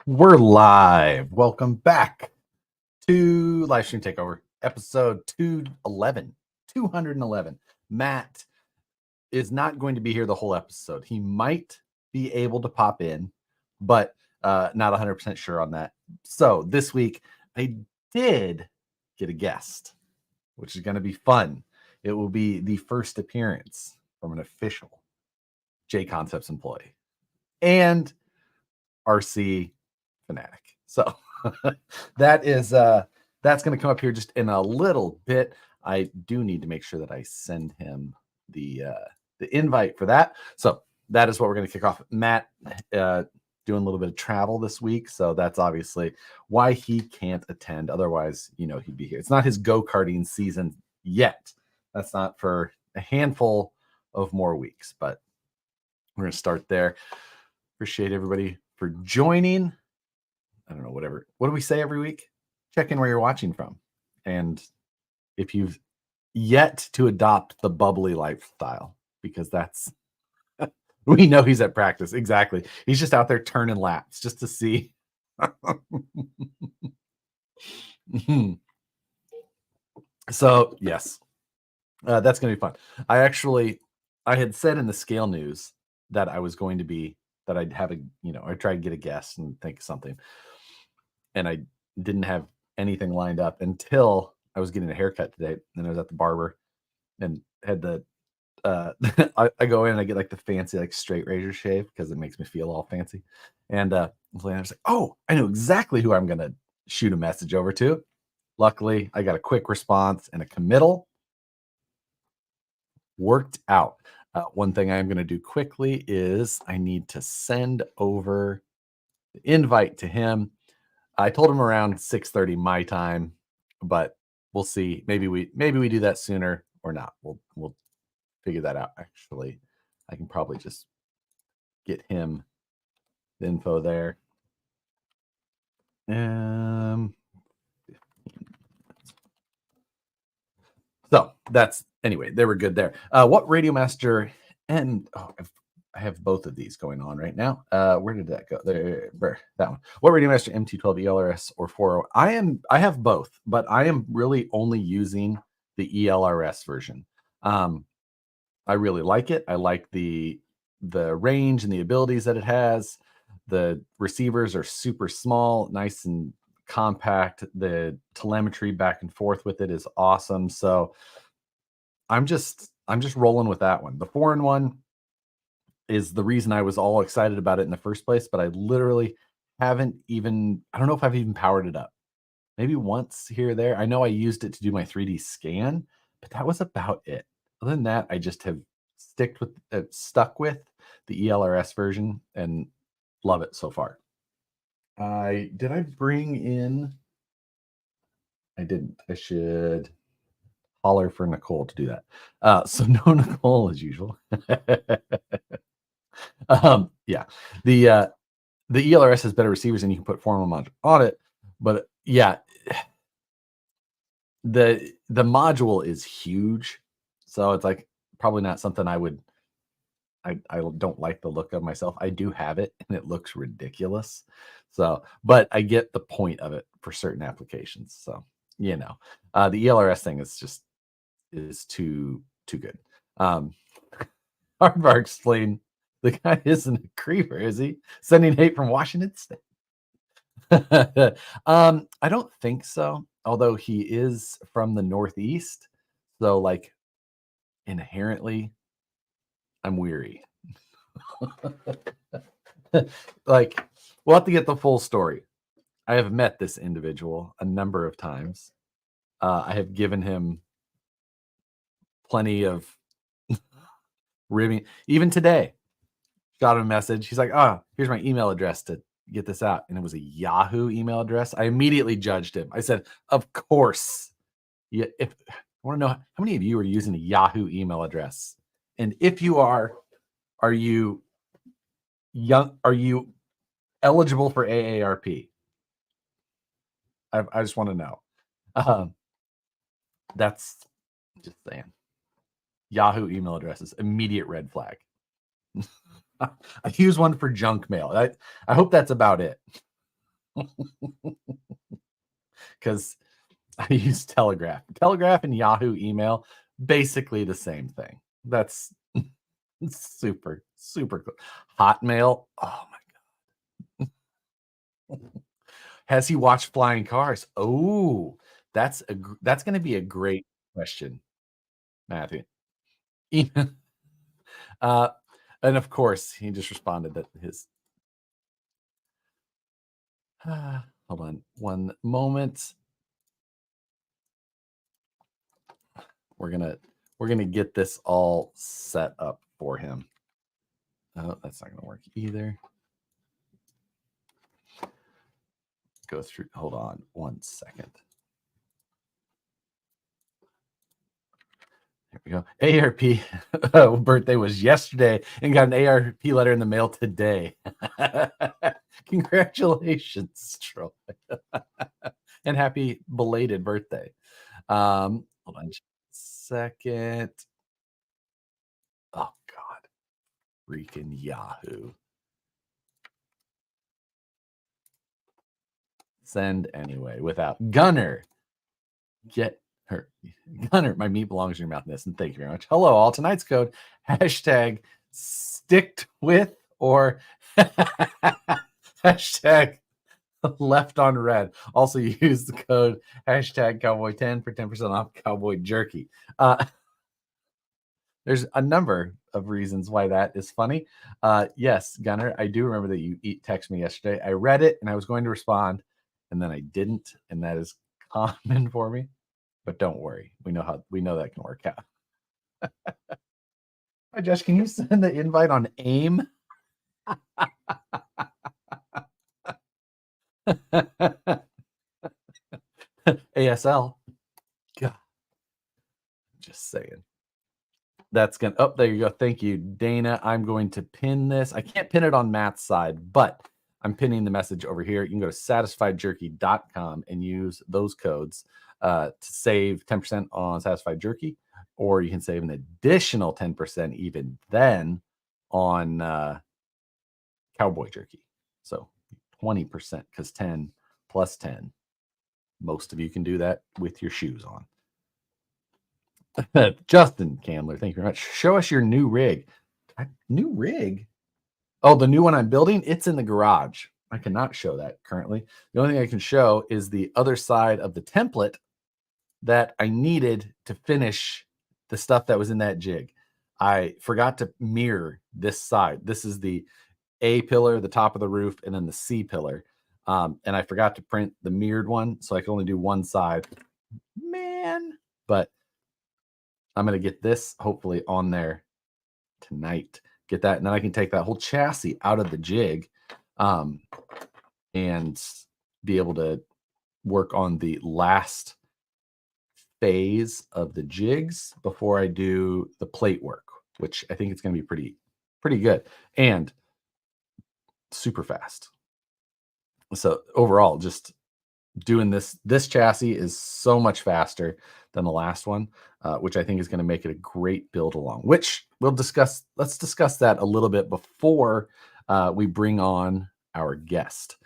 We're live. Welcome back to Livestream Takeover, episode 211. 211. Matt is not going to be here the whole episode. He might be able to pop in, but not 100% sure on that. So this week, I did get a guest, which is going to be fun. It will be the first appearance from an official J Concepts employee and RC fanatic. So that's going to come up here just in a little bit. I do need to make sure that I send him the invite for that. So that is what we're going to kick off. Matt doing a little bit of travel this week, so that's obviously why he can't attend. Otherwise, he'd be here. It's not his go-karting season yet. That's not for a handful of more weeks, but we're going to start there. Appreciate everybody for joining. I don't know, whatever. What do we say every week? Check in where you're watching from. And if you've yet to adopt the bubbly lifestyle, because that's, we know he's at practice. Exactly. He's just out there turning laps just to see. So, yes, that's going to be fun. I had said in the scale news that I was going to be, that I'd have I tried to get a guest and think of something. And I didn't have anything lined up until I was getting a haircut today. And I was at the barber and had the, I go in and I get like the fancy, like straight razor shave because it makes me feel all fancy. And I was like, oh, I know exactly who I'm going to shoot a message over to. Luckily, I got a quick response and a committal. Worked out. One thing I'm going to do quickly is I need to send over the invite to him. I told him around 6:30 my time, but we'll see. Maybe we do that sooner or not. We'll figure that out. Actually, I can probably just get him the info there. So that's anyway. They were good there. What Radio Master and I have both of these going on right now. Where did that go? There, that one. What Radio Master MT12 ELRS or 40? I have both, but I am really only using the ELRS version. I really like it. I like the range and the abilities that it has. The receivers are super small, nice and compact. The telemetry back and forth with it is awesome. So I'm just rolling with that one. The 4-in-1 is the reason I was all excited about it in the first place, but I literally haven't even, I don't know if I've even powered it up. Maybe once here or there. I know I used it to do my 3D scan, but that was about it. Other than that, I just have stuck with the ELRS version and love it so far. Did I bring in? I didn't. I should holler for Nicole to do that. So no Nicole as usual. Yeah, the ELRS has better receivers and you can put formal module on it, but yeah, the module is huge, so it's like probably not something I would. I don't like the look of myself. I do have it and it looks ridiculous. So, but I get the point of it for certain applications. So, the ELRS thing is too good. Hardbar explained the guy isn't a creeper, is he? Sending hate from Washington State. I don't think so. Although he is from the Northeast, so like inherently, I'm weary. Like, we'll have to get the full story. I have met this individual a number of times. I have given him plenty of ribbing. Even today, got him a message. He's like, here's my email address to get this out. And it was a Yahoo email address. I immediately judged him. I said, of course. Yeah, I want to know how many of you are using a Yahoo email address? And if you are you young? Are you eligible for AARP? I just want to know. That's just saying. Yahoo email addresses, immediate red flag. I use one for junk mail. I hope that's about it. Because I use Telegraph. Telegraph and Yahoo email, basically the same thing. That's super, super cool. Hotmail. Oh my. Has he watched Flying Cars? Oh, that's going to be a great question, Matthew. Even- uh, and of course, he just responded that his. Hold on one moment. We're gonna get this all set up for him. Oh, that's not gonna work either. Go through. Hold on one second. Here we go. ARP birthday was yesterday and got an ARP letter in the mail today. Congratulations, Troy. And happy belated birthday. Hold on just a second. Oh God. Freaking Yahoo. Send anyway without Gunner. Get her. Gunner, my meat belongs in your mouth. And thank you very much. Hello, all. Tonight's code hashtag sticked with or hashtag left on red. Also use the code hashtag cowboy10 for 10% off cowboy jerky. There's a number of reasons why that is funny. Yes, Gunner, I do remember that you text me yesterday. I read it and I was going to respond, and then I didn't, and that is common for me. But don't worry, we know that can work out. Hi, Josh, can you send the invite on AIM? ASL. God, just saying. That's gonna. Oh, there you go. Thank you, Dana. I'm going to pin this. I can't pin it on Matt's side, but I'm pinning the message over here. You can go to satisfiedjerky.com and use those codes to save 10% on Satisfied Jerky, or you can save an additional 10% even then on Cowboy Jerky. So 20% because 10 plus 10. Most of you can do that with your shoes on. Justin Camler, thank you very much. Show us your new rig. New rig? Oh, the new one I'm building? It's in the garage. I cannot show that currently. The only thing I can show is the other side of the template that I needed to finish the stuff that was in that jig. I forgot to mirror this side. This is the A pillar, the top of the roof, and then the C pillar. And I forgot to print the mirrored one, so I can only do one side. Man, but I'm going to get this hopefully on there tonight. Get that, and then I can take that whole chassis out of the jig and be able to work on the last phase of the jigs before I do the plate work, which I think it's going to be pretty good and super fast. So overall, just doing this chassis is so much faster than the last one, which I think is going to make it a great build along, which we'll discuss. Let's discuss that a little bit before we bring on our guest,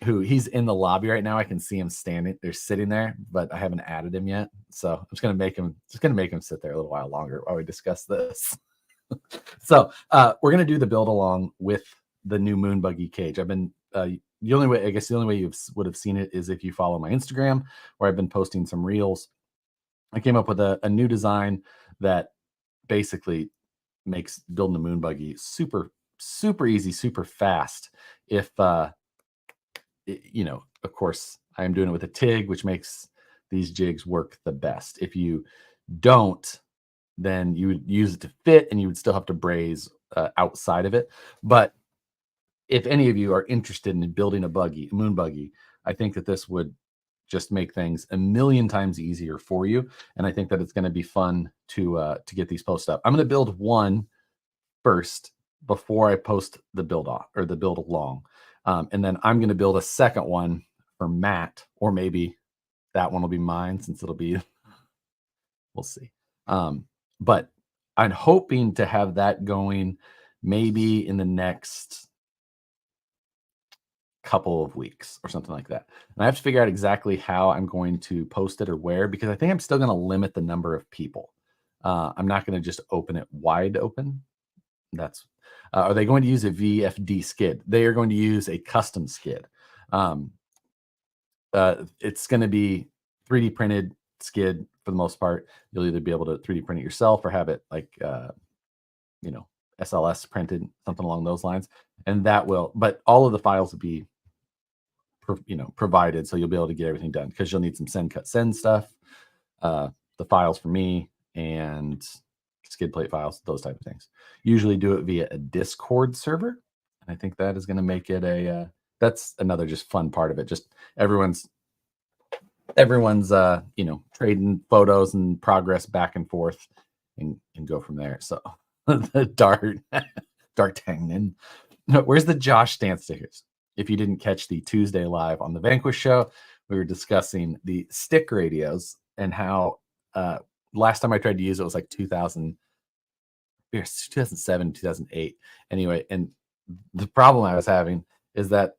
who he's in the lobby right now. I can see him standing there, sitting there, but I haven't added him yet. So I'm just going to make him sit there a little while longer while we discuss this. So we're going to do the build along with the new moon buggy cage. I've been the only way you would have seen it is if you follow my Instagram, where I've been posting some reels. I came up with a new design that basically makes building a moon buggy super easy, super fast. If of course, I am doing it with a TIG, which makes these jigs work the best. If you don't, then you would use it to fit, and you would still have to braze outside of it. But if any of you are interested in building a moon buggy, I think that this would just make things a million times easier for you. And I think that it's going to be fun to get these posts up. I'm going to build one first before I post the build off or the build along. And then I'm going to build a second one for Matt, or maybe that one will be mine, since it'll be, we'll see. But I'm hoping to have that going maybe in the next couple of weeks or something like that. And I have to figure out exactly how I'm going to post it or where, because I think I'm still going to limit the number of people. I'm not going to just open it wide open. That's are they going to use a VFD skid? They are going to use a custom skid. It's going to be 3D printed skid for the most part. You'll either be able to 3D print it yourself or have it like SLS printed, something along those lines. And that will, but all of the files will be provided, so you'll be able to get everything done, because you'll need some send cut send stuff, the files for me, and skid plate files, those type of things. Usually do it via a Discord server, and I think that is going to make it a that's another just fun part of it. Just everyone's trading photos and progress back and forth, and go from there. So the D'Artagnan. Where's the Josh dance stickers? If you didn't catch the Tuesday live on the Vanquish show, we were discussing the stick radios and how last time I tried to use it was like 2007, 2008. Anyway, and the problem I was having is that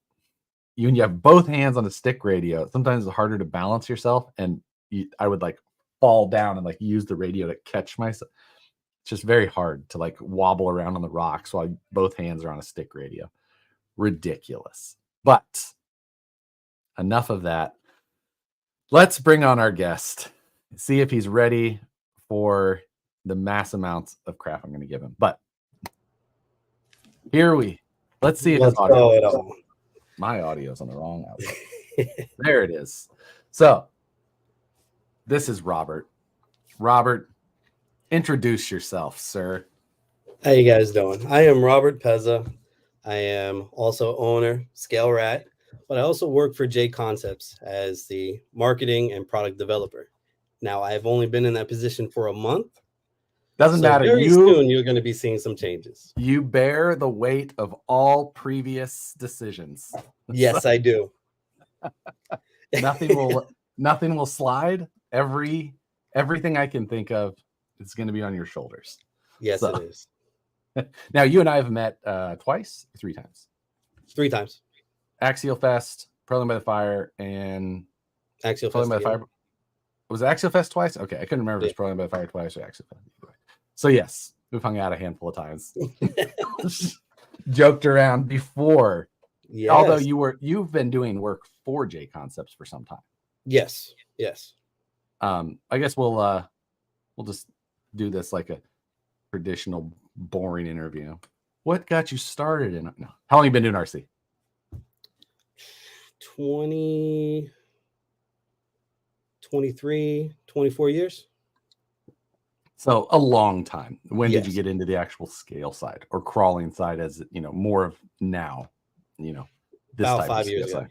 when you have both hands on a stick radio, sometimes it's harder to balance yourself, and I would like fall down and like use the radio to catch myself. It's just very hard to like wobble around on the rocks while both hands are on a stick radio. Ridiculous. But enough of that. Let's bring on our guest, see if he's ready for the mass amounts of crap I'm going to give him. But let's see if his audio. My audio's on the wrong audio. There it is. So this is Robert. Robert, introduce yourself, sir. How you guys doing? I am Robert Pezza. I am also owner, Scale Rat, but I also work for J Concepts as the marketing and product developer. Now, I've only been in that position for a month. Doesn't matter. Very soon, you're going to be seeing some changes. You bear the weight of all previous decisions. Yes, I do. Nothing will slide. Everything I can think of is going to be on your shoulders. Yes, it is. Now, you and I have met twice or 3 times? 3 times. Axial Fest, Pearling by the Fire, and Axial Pearling Fest. by the Fire. Was it Axial Fest twice? Okay, I couldn't remember if it was Pearling by the Fire twice or Axial Fest. So yes, we've hung out a handful of times. Joked around before. Yes. Although you've been doing work for J Concepts for some time. Yes. I guess we'll just do this like a traditional boring interview. What got you started in? No. How long have you been doing RC? 23, 24 years. So a long time. When did you get into the actual scale side or crawling side, as more of now? This about 5 years ago.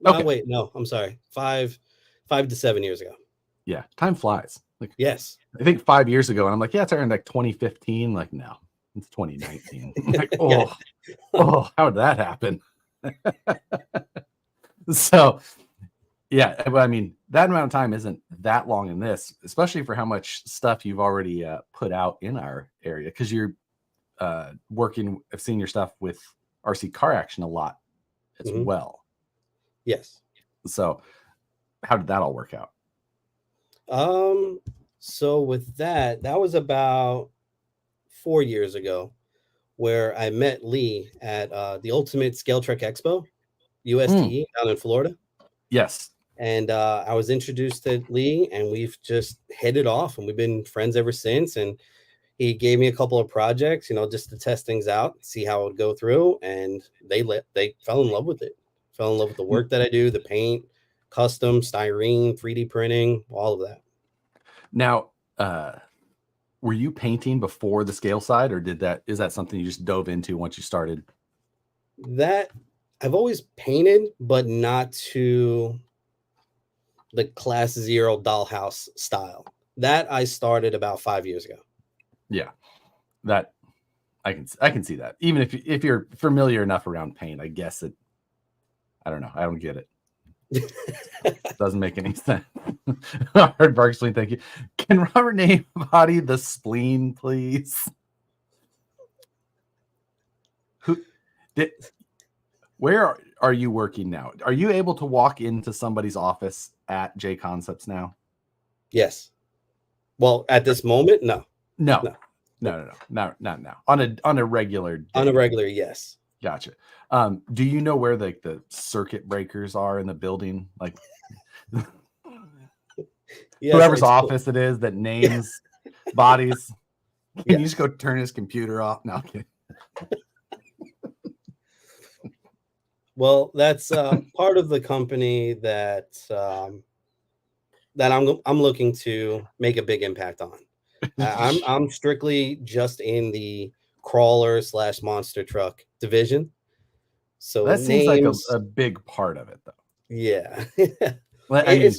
Okay. Wait, no, I'm sorry. 5 to 7 years ago. Yeah, time flies. Like, yes, I think 5 years ago, and I'm like, yeah, it's around like 2015. Like, no, it's 2019. Like, how did that happen? So, yeah, I mean, that amount of time isn't that long in this, especially for how much stuff you've already put out in our area, because you're working. I've seen your stuff with RC Car Action a lot as well. Yes. So, how did that all work out? So with that was about 4 years ago, where I met Lee at the Ultimate Scale Trek Expo, USTE, down in Florida. Yes. And I was introduced to Lee, and we've just hit it off, and we've been friends ever since. And he gave me a couple of projects, just to test things out, see how it would go through. And they fell in love with it, fell in love with the work that I do, the paint, custom, styrene, 3D printing, all of that. Now, were you painting before the scale side, or is that something you just dove into once you started? That I've always painted, but not to the Class 0 dollhouse style. That I started about 5 years ago. Yeah, that I can see that. Even if you're familiar enough around paint, I guess it. I don't know. I don't get it. Doesn't make any sense. Hard Bark Spleen, thank you. Can Robert name body the spleen, please? are you working now? Are you able to walk into somebody's office at J Concepts now? Yes. Well, at this moment, no. No. Not now. On a regular day. On a regular, yes. Gotcha. Do you know where the circuit breakers are in the building? Like Yes, whoever's office it is that names bodies. Can you just go turn his computer off? No, I'm kidding. Well, that's part of the company that that I'm looking to make a big impact on. I'm strictly just in the crawler / monster truck division. So that seems like a big part of it, though. Yeah. Well, I mean,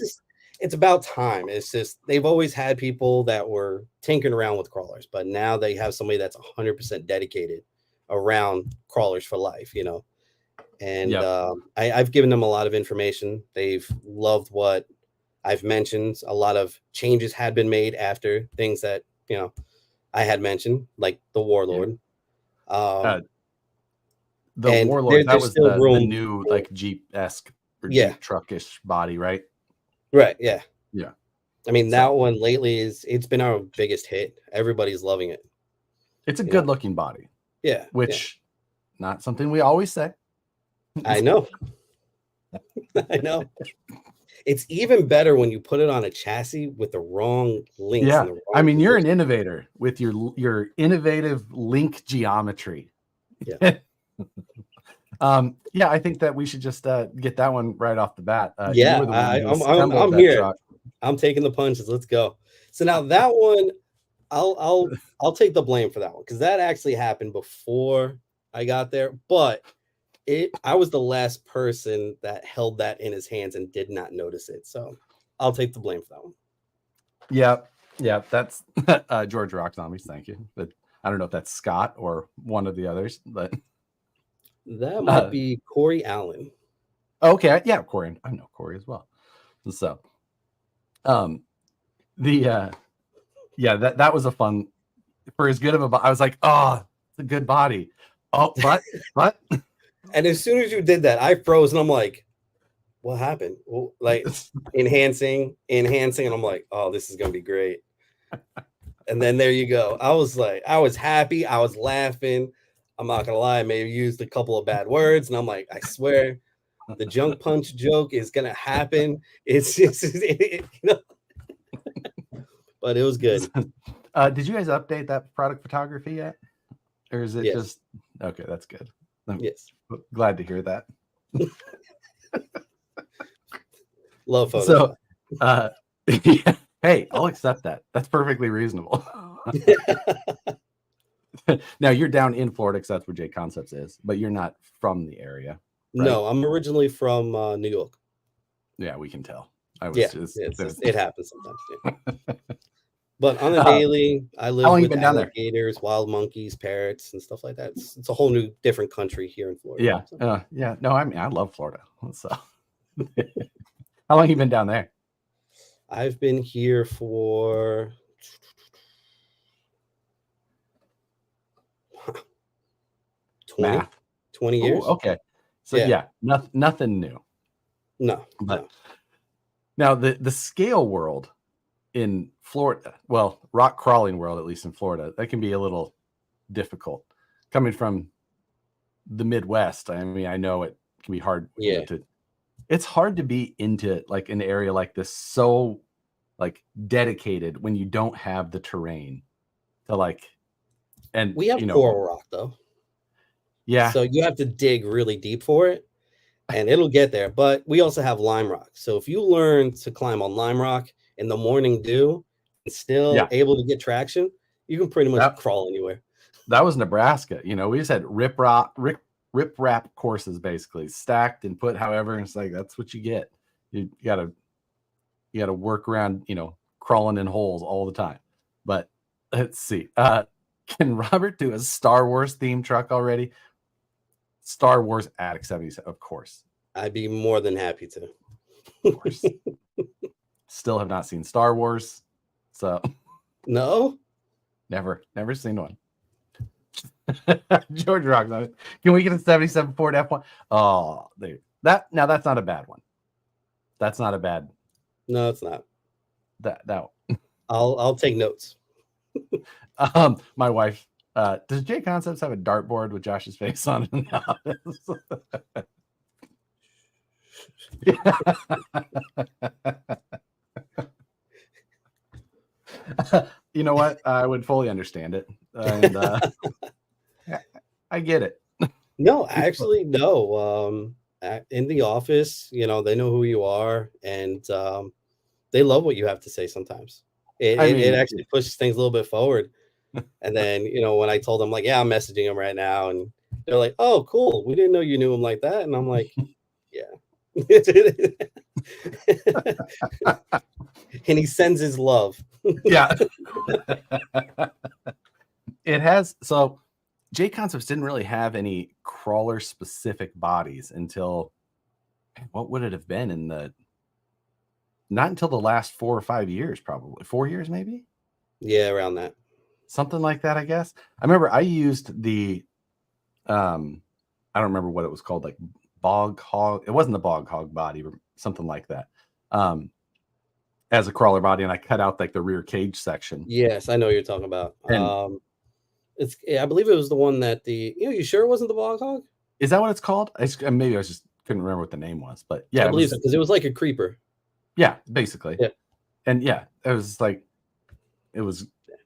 it's about time. It's just they've always had people that were tinkering around with crawlers, but now they have somebody that's 100% dedicated around crawlers for life, you know. And I've given them a lot of information. They've loved what I've mentioned. A lot of changes had been made after things that, you know, I had mentioned, like the Warlord. The Warlord, that was the new like Jeep-esque or Jeep truckish body, right? Right, yeah. Yeah. I mean, that one lately it's been our biggest hit. Everybody's loving it. It's a good looking body. Yeah. Which not something we always say. I know. I know. It's even better when you put it on a chassis with the wrong links. Yeah. I mean, you're an innovator with your innovative link geometry. Yeah. Yeah, I think that we should just get that one right off the bat. I'm here. Truck. I'm taking the punches. Let's go. So now that one, I'll take the blame for that one because that actually happened before I got there. But I was the last person that held that in his hands and did not notice it. So I'll take the blame for that one. Yeah, that's George Rock Zombies. Thank you. But I don't know if that's Scott or one of the others, but that might be Corey Allen. Okay, yeah, Corey. I know Corey as well. So, that was a fun for as good of a. I was like, oh, it's a good body. Oh, but. And as soon as you did that, I froze and I'm like, what happened? Well, like enhancing, and I'm like, oh, this is gonna be great. And then there you go. I was happy, I was laughing. I'm not gonna lie, I may have used a couple of bad words, and I'm like, I swear the junk punch joke is gonna happen. It's just but it was good. Did you guys update that product photography yet? Or is it just okay? That's good. Yes. Glad to hear that. Love photos. So, hey, I'll accept that. That's perfectly reasonable. Now you're down in Florida because that's where J Concepts is, but you're not from the area. Right? No, I'm originally from New York. Yeah, we can tell. It happens sometimes. Yeah. But on the daily, I live with alligators, wild monkeys, parrots, and stuff like that. It's a whole new, different country here in Florida. Yeah, so. Yeah. No, I mean, I love Florida. So, how long have you been down there? I've been here for 20 years. Ooh, okay. So nothing new. No. But now the scale world in Florida, well, rock crawling world, at least in Florida, that can be a little difficult. Coming from the Midwest, I mean, I know it can be hard. It's hard to be into like an area like this, so like dedicated when you don't have the terrain to like. And we have coral rock though. Yeah. So you have to dig really deep for it, and it'll get there. But we also have lime rock. So if you learn to climb on lime rock in the morning dew and still able to get traction, you can pretty much crawl anywhere. That was Nebraska. We just had rip wrap courses basically stacked and put however, and it's like that's what you get. You gotta work around, crawling in holes all the time. But let's see. Can Robert do a Star Wars themed truck already? Star Wars Attic 77, of course. I'd be more than happy to. Of course. Still have not seen Star Wars. So no, never seen one. George Rock. Can we get a 77 Ford F1? Oh, that's not a bad one. That's not a bad. No, it's not. That I'll take notes. My wife. Does J Concepts have a dartboard with Josh's face on it in the office? You know what? I would fully understand it, and I get it. No, actually, no. In the office, they know who you are, and they love what you have to say. Sometimes it actually pushes things a little bit forward. And then, when I told them, like, yeah, I'm messaging him right now, and they're like, oh, cool. We didn't know you knew him like that. And I'm like, yeah. And he sends his love. Yeah. It has. So J Concepts didn't really have any crawler specific bodies until, what would it have been not until the last 4 or 5 years, probably 4 years, maybe. Yeah, around that. Something like that, I guess. I remember I used the, I don't remember what it was called, like bog hog. It wasn't the bog hog body, but something like that, as a crawler body, and I cut out like the rear cage section. Yes, I know what you're talking about. I believe it was the one that you sure it wasn't the bog hog? Is that what it's called? Maybe I just couldn't remember what the name was, but yeah, I believe so, because it was like a creeper. Yeah, basically. Yeah. And yeah,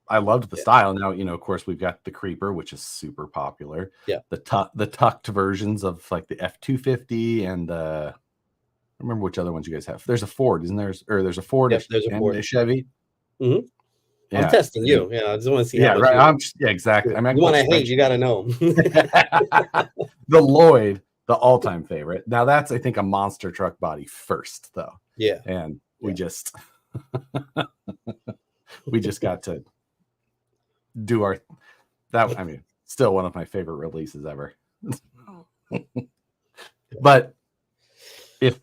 I loved the style. Now, of course, we've got the creeper, which is super popular. Yeah. The tucked versions of like the F250 and I remember which other ones you guys have. There's a Ford, isn't there? Or there's a Ford, there's a Ford, a Chevy. Mm-hmm. Yeah. I'm testing you. Yeah, I just want to see. Yeah, right. Exactly. You want to hate, you got to know. The Lloyd, the all-time favorite. Now that's, I think, a monster truck body first, though. Yeah. And we just got to do still one of my favorite releases ever. But if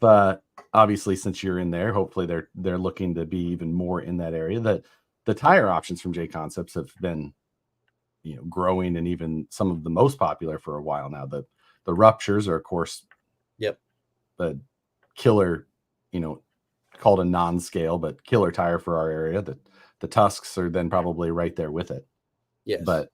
obviously, since you're in there, hopefully they're looking to be even more in that area. The tire options from J Concepts have been growing, and even some of the most popular for a while now. The ruptures are, of course, the killer, called a non-scale but killer tire for our area. The tusks are then probably right there with it. Yes, but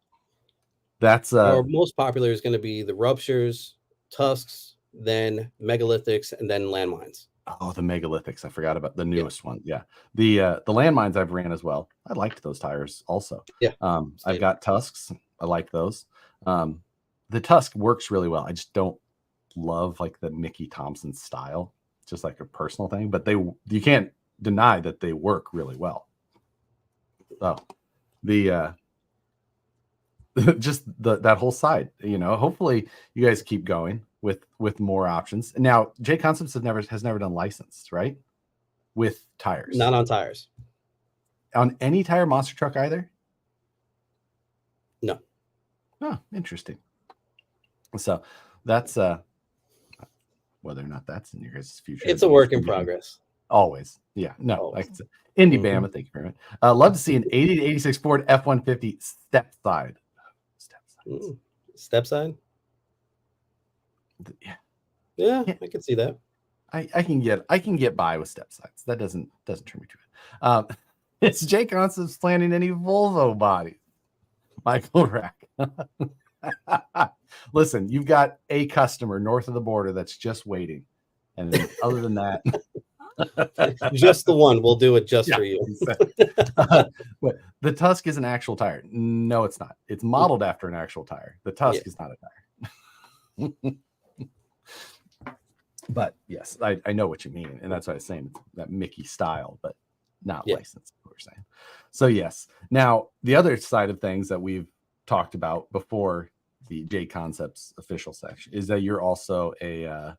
that's our most popular is going to be the ruptures, tusks, then megalithics, and then landmines. Oh, the megalithics! I forgot about the newest one. Yeah, the landmines I've ran as well. I liked those tires also. Yeah, I've got tusks. I like those. The tusk works really well. I just don't love like the Mickey Thompson style. Just like a personal thing, but you can't deny that they work really well. So just that whole side, hopefully you guys keep going with more options. Now, J Concepts has never done licensed, right? With tires. Not on tires. On any tire monster truck either? No. Oh, interesting. So that's whether or not that's in your guys' future. It's a work in progress. Always. Yeah. No. Always. Like Indy Bama, thank you very much. Love to see an 80 to 86 Ford F-150 step side. Step side? Yeah, I can see that. I can get by with step sides. That doesn't turn me to it. It's J Concepts planning any Volvo body. Michael Rack. Listen, you've got a customer north of the border that's just waiting. And then other than that, just the one. We'll do it just for you. But the Tusk is an actual tire. No, it's not. It's modeled after an actual tire. The Tusk is not a tire. But yes, I know what you mean. And that's what I was saying. It's that Mickey style, but not licensed, what we're saying. So yes. Now, the other side of things that we've talked about before the J Concepts official section is that you're also a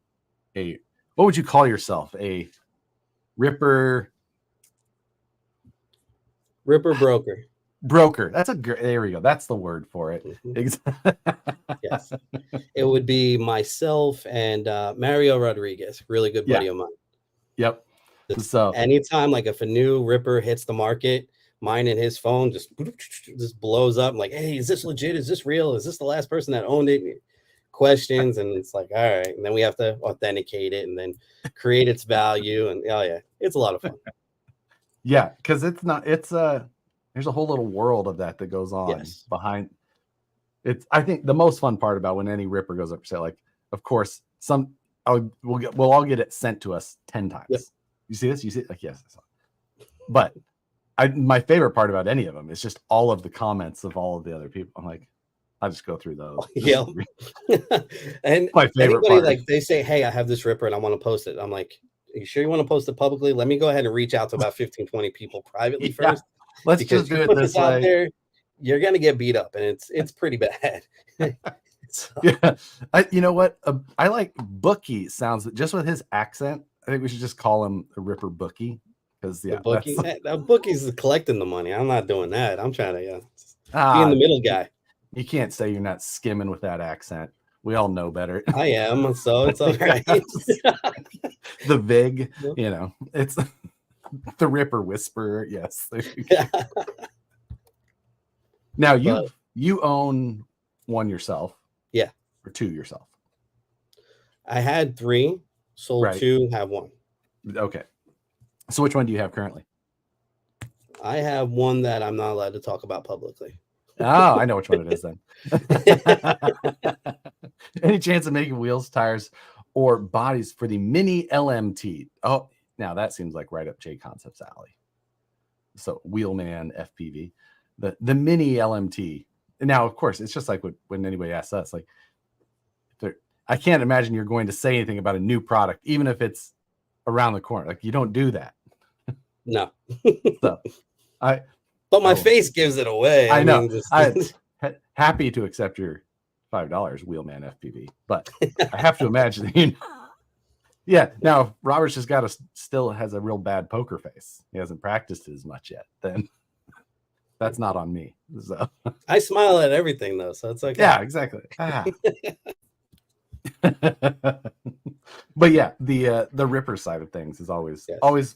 what would you call yourself? A ripper broker. That's there we go. That's the word for it. Yes, it would be myself and Mario Rodriguez, really good buddy of mine. Yep. So anytime, like if a new ripper hits the market, Mine and his phone just blows up. I'm like, hey, is this legit? Is this real? Is this the last person that owned it? Questions, and it's like, all right, and then we have to authenticate it and then create its value, and oh yeah, it's a lot of fun. Yeah, because there's a whole little world of that goes on behind. I think the most fun part about when any Ripper goes up for sale, like, of course, we'll all get it sent to us 10 times. Yep. You see this? You see it? Like, yes, I saw it. But my favorite part about any of them is just all of the comments of all of the other people. I'm like, I just go through those. Yeah. And my favorite anybody part. Like, they say, hey, I have this Ripper and I want to post it. I'm like, are you sure you want to post it publicly? Let me go ahead and reach out to about 15, 20 people privately first. Let's just do it this way. Out there, you're gonna get beat up, and it's pretty bad. So. Yeah, you know what? I like Bookie sounds just with his accent. I think we should just call him a Ripper Bookie, because Bookie's collecting the money. I'm not doing that. I'm trying to be in the middle guy. You can't say you're not skimming with that accent. We all know better. I am, so it's all right. The Vig, it's the Ripper Whisperer. Yes. Now you own one yourself. Yeah. Or two yourself. I had 3, sold 2, have 1. Okay. So which one do you have currently? I have one that I'm not allowed to talk about publicly. Oh, I know which one it is then. Any chance of making wheels, tires, or bodies for the mini LMT? Oh, now that seems like right up J Concepts alley. So Wheelman FPV, the mini LMT. Now, of course, it's just like when anybody asks us, like, I can't imagine you're going to say anything about a new product, even if it's around the corner. Like, you don't do that. No. But my face gives it away. I know. I'm happy to accept your $5 Wheelman FPV, but I have to imagine. Yeah. Now, Robert's just still has a real bad poker face. He hasn't practiced as much yet. Then that's not on me. So I smile at everything though, so it's like yeah, exactly. But yeah, the Ripper side of things is always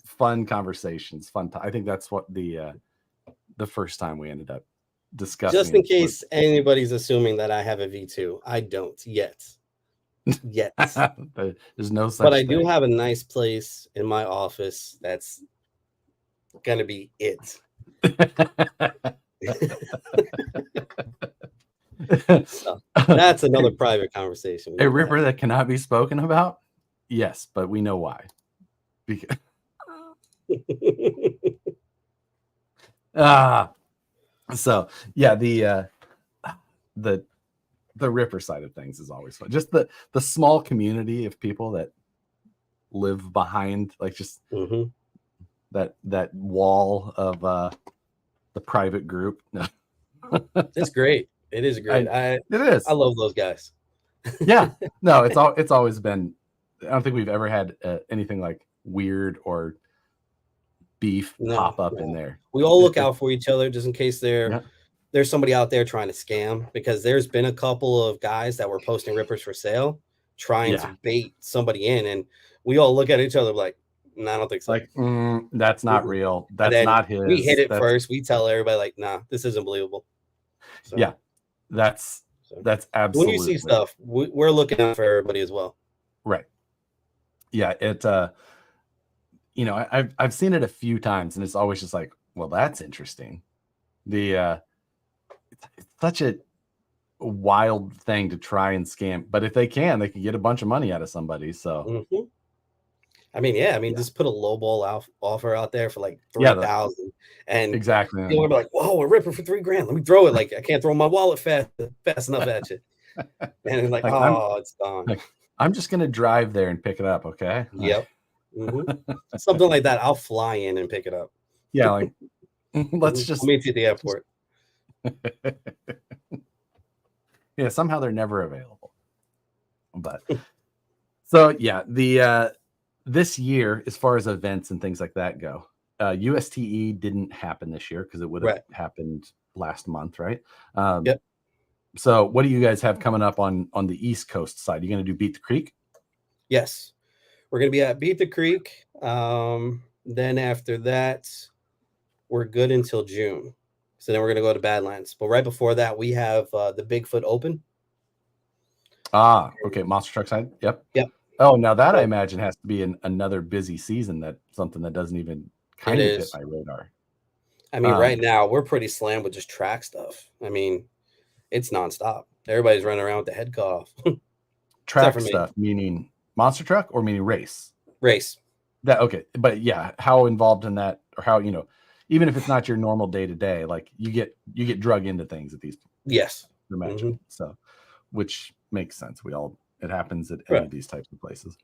fun conversations, fun. I think that's what the first time we ended up discussing. Just in case anybody's assuming that I have a V2, I don't yet. There's no such but I thing. do have a nice place in my office that's gonna be it. So, that's another private conversation. A Ripper that cannot be spoken about? Yes, but we know why. Because so yeah, the Ripper side of things is always fun. Just the small community of people that live behind, like, just that wall of the private group. It's great. It is great. It is. I love those guys. Yeah. No, it's always been. I don't think we've ever had anything like weird or beef pop up in there. We all look out for each other just in case there's somebody out there trying to scam, because there's been a couple of guys that were posting Rippers for sale trying to bait somebody in, and we all look at each other like, no, I don't think so. Like, that's not real. That's not his. We hit it first. We tell everybody, like, nah, this isn't believable. So, yeah, that's absolutely. When you see stuff, we're looking out for everybody as well. Right. Yeah, I've seen it a few times, and it's always just like, well, that's interesting. It's such a wild thing to try and scam, but if they can get a bunch of money out of somebody. So just put a lowball offer out there for like 3,000, and exactly, people are like, whoa, a Ripper for $3,000. Let me throw it. Like, I can't throw my wallet fast enough at you. And it's like, it's gone. Like, I'm just gonna drive there and pick it up. Okay. Yep. Something like that. I'll fly in and pick it up. Yeah. Like, let's just meet you at the airport. Yeah. Somehow they're never available. But so yeah, this year, as far as events and things like that go, USTE didn't happen this year because it would have happened last month, right? Yep. So what do you guys have coming up on the East Coast side? You going to do Beat the Creek? Yes. We're going to be at Beat the Creek. Then after that, we're good until June. So then we're gonna go to Badlands. But right before that, we have the Bigfoot Open. Okay, monster truck side. Yep. Yep. Oh, now that I imagine has to be another busy season. That something that doesn't even kind of hit my radar. I mean, right now we're pretty slammed with just track stuff. I mean, it's nonstop. Everybody's running around with the head cut off. Track stuff, meaning monster truck or meaning race? Race. That okay, but yeah, how involved in that, or how, even if it's not your normal day to day, like you get drug into things at these. Yes. Imagine. So, which makes sense. It happens at any of these types of places.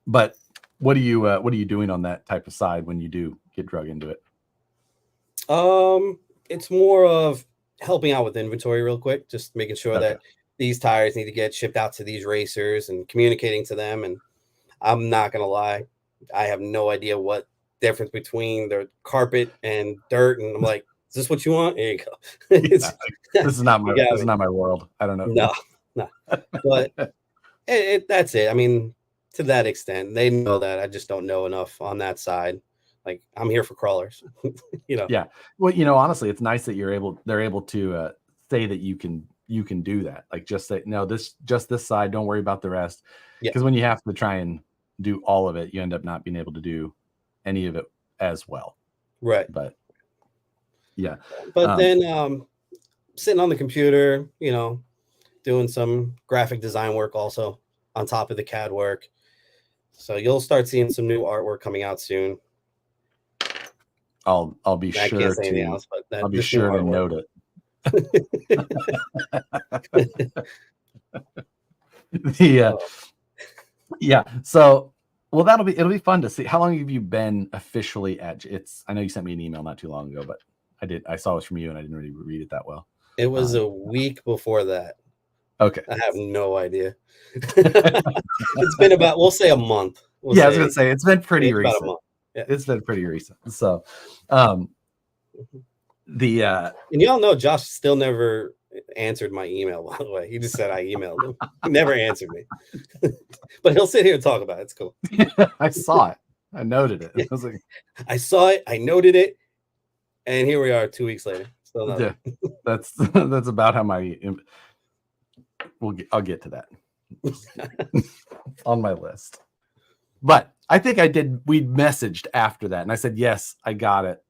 But what are you doing on that type of side when you do get drug into it? It's more of helping out with inventory real quick, just making sure that these tires need to get shipped out to these racers and communicating to them. And I'm not gonna lie, I have no idea what difference between the carpet and dirt. And I'm like, is this what you want? Here you go. This is not my world. I don't know. No. But that's it. I mean, to that extent, they know that. I just don't know enough on that side. Like, I'm here for crawlers. Yeah. Well, honestly, it's nice that they're able to say that you can do that. Like, just say, no, this side, don't worry about the rest. Because when you have to try and do all of it, you end up not being able to do any of it as well. Right. But yeah. But then sitting on the computer, doing some graphic design work also on top of the CAD work. So you'll start seeing some new artwork coming out soon. I'll be sure to note it. So it'll be fun to see. How long have you been officially at I know you sent me an email not too long ago, but I saw it from you and I didn't really read it that well. It was a week before that. Okay. I have no idea. It's been about, we'll say a month. I was gonna say it's been pretty recent. About a month. Yeah. It's been pretty recent. So and y'all know Josh still never answered my email, by the way. He just said I emailed him. He never answered me. But he'll sit here and talk about it. It's cool. I saw it. I noted it. I was like, I saw it, I noted it, and here we are 2 weeks later. Still nothing. That's about how I'll get to that on my list. But I think we messaged after that, and I said, yes, I got it.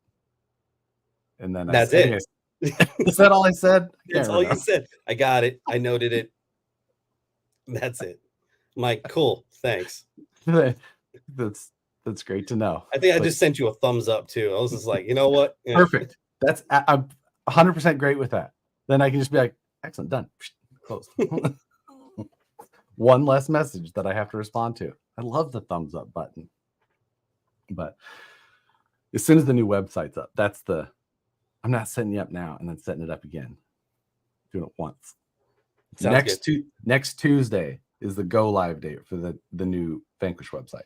And then that's it. Is that all I said? That's all you said. I got it. I noted it. That's it. I'm like, cool. Thanks. That's great to know. I think I just sent you a thumbs up too. I was just like, you know what? Yeah. Perfect. I'm 100% great with that. Then I can just be like, excellent, done. Close. One less message that I have to respond to. I love the thumbs up button. But as soon as the new website's up, I'm not setting you up now and then setting it up again. Doing it once. Next Tuesday is the go live date for the new Vanquish website.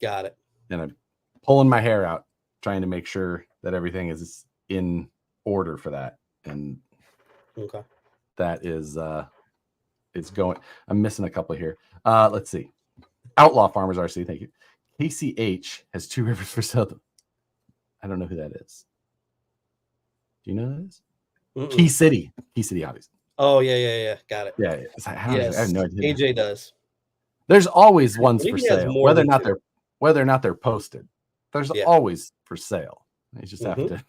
Got it. And I'm pulling my hair out trying to make sure that everything is in order for that. And that is going. I'm missing a couple here. Let's see. Outlaw Farmers RC, thank you. KCH has 2 rivers for sale. I don't know who that is. Do you know who that is? Key City Hobbies. Oh yeah. Got it. Yeah. I have no idea. AJ does. There's always ones for sale, whether or not they're posted. There's always for sale. You just have to. You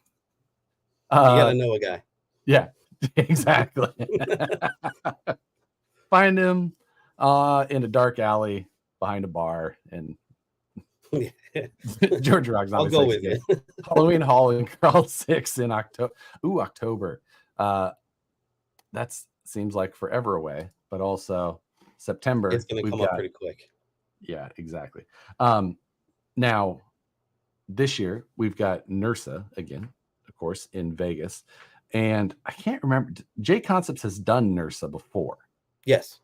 gotta know a guy. Yeah, exactly. Find him in a dark alley behind a bar, and George Rock's. I'll go with it. Halloween Hall in Carl 6 in October. October. That seems like forever away, but also September. It's going to come up pretty quick. Yeah, exactly. Now, this year we've got NERSA again, of course, in Vegas, and I can't remember. J Concepts has done NERSA before. Yes.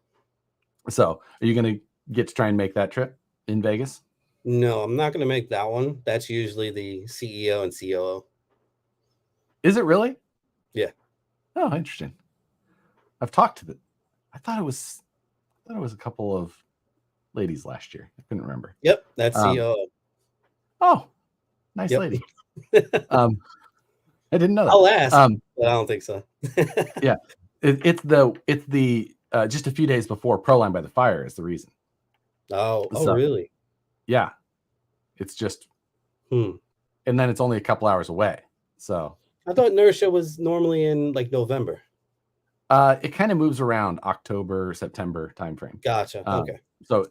So, are you going to get to try and make that trip in Vegas? No, I'm not going to make that one. That's usually the CEO and COO. Is it really? Yeah. Oh, interesting. I've talked to I thought it was a couple of ladies last year. I couldn't remember. Yep, that's COO. Oh, nice lady. I didn't know that. I'll ask, but I don't think so. Yeah, it's the just a few days before Proline by the Fire is the reason. Oh, So, really? yeah, it's just, and then it's only a couple hours away. So I thought Nurse was normally in like November. It kind of moves around October, September timeframe. Gotcha. Okay. So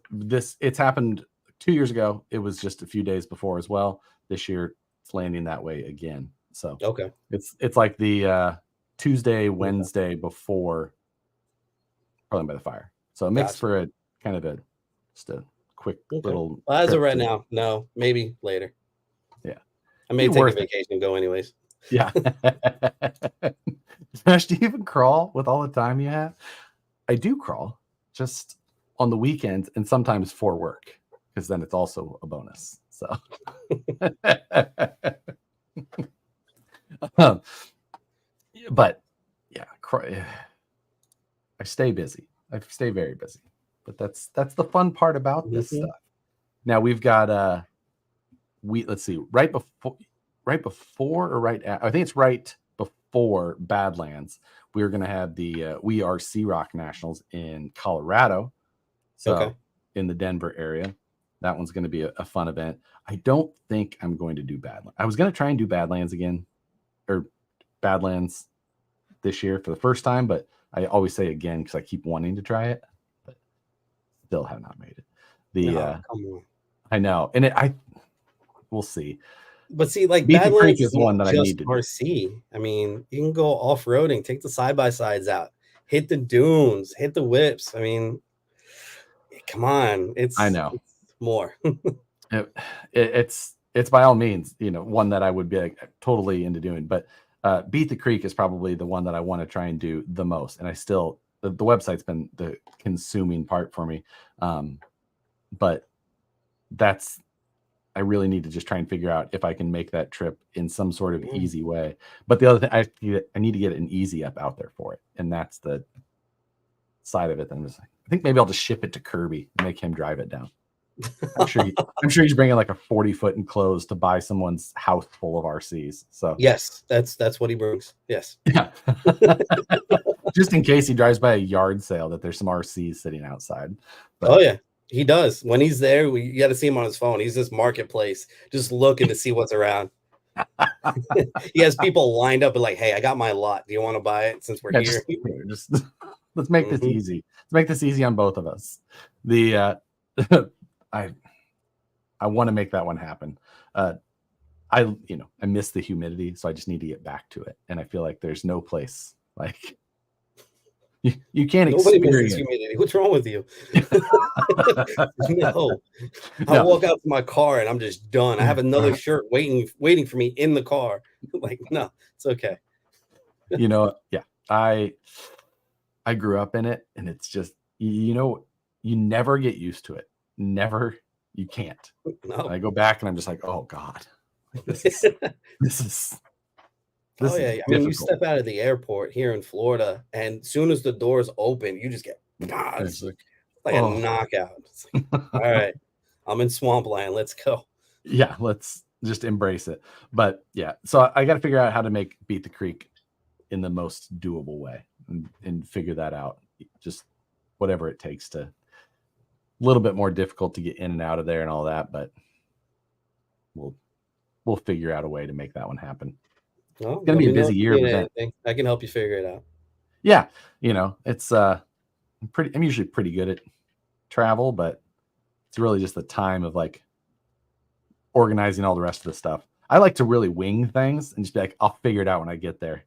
it's happened 2 years ago. It was just a few days before as well. This year it's landing that way again. So okay, it's like the Tuesday, Wednesday before Proline by the Fire. So it makes for a kind of just a quick little. Well, as of right now, no, maybe later. Yeah, I may take a vacation and go anyways. Yeah. Josh, do you even crawl with all the time you have? I do crawl just on the weekends and sometimes for work, because then it's also a bonus. So, but yeah, I stay busy. I stay very busy, but that's the fun part about this stuff. Now we've got let's see, right before or right at, I think it's right before Badlands, we're going to have the We Are Sea Rock Nationals in Colorado. So in the Denver area, that one's going to be a fun event. I don't think I'm going to do Badlands. I was going to try and do Badlands again, or Badlands this year for the first time, but I always say again because I keep wanting to try it, but still have not made it. I know, and we'll see. But see, like Badlands is one that I need to RC. I mean, you can go off-roading, take the side-by-sides out, hit the dunes, hit the whips. I mean, come on. I know. It's more. It's by all means, one that I would be like, totally into doing. But Beat the Creek is probably the one that I want to try and do the most. And I still, the website's been the consuming part for me. But I really need to just try and figure out if I can make that trip in some sort of easy way. But the other thing, I need to get an easy up out there for it. And that's the side of it. Then I think maybe I'll just ship it to Kirby and make him drive it down. I'm sure he's bringing like a 40-foot enclosed to buy someone's house full of RCs. So yes, that's what he brings. Yes. Yeah. Just in case he drives by a yard sale that there's some RCs sitting outside. But, yeah. He does. When he's there, you got to see him on his phone. He's this marketplace, just looking to see what's around. He has people lined up and like, hey, I got my lot. Do you want to buy it since we're here? Just let's make this easy. Let's make this easy on both of us. I want to make that one happen. I miss the humidity, so I just need to get back to it. And I feel like there's no place like you can't experience humidity. What's wrong with you? No. I walk out to my car and I'm just done. I have another shirt waiting for me in the car. Like, no, it's okay. Yeah. I grew up in it, and it's just you never get used to it. Never, you can't. No. I go back and I'm just like, oh God. This is I mean, you step out of the airport here in Florida, and as soon as the doors open, you just get it's like a knockout. It's like, all right, I'm in swampland. Let's go. Yeah, let's just embrace it. But yeah, so I got to figure out how to make Beat the Creek in the most doable way, and figure that out. Just whatever it takes to. A little bit more difficult to get in and out of there and all that, but we'll figure out a way to make that one happen. Well, it's gonna be a busy year. I can help you figure it out. Yeah, it's I'm usually pretty good at travel, but it's really just the time of like organizing all the rest of the stuff. I like to really wing things and just be like, I'll figure it out when I get there.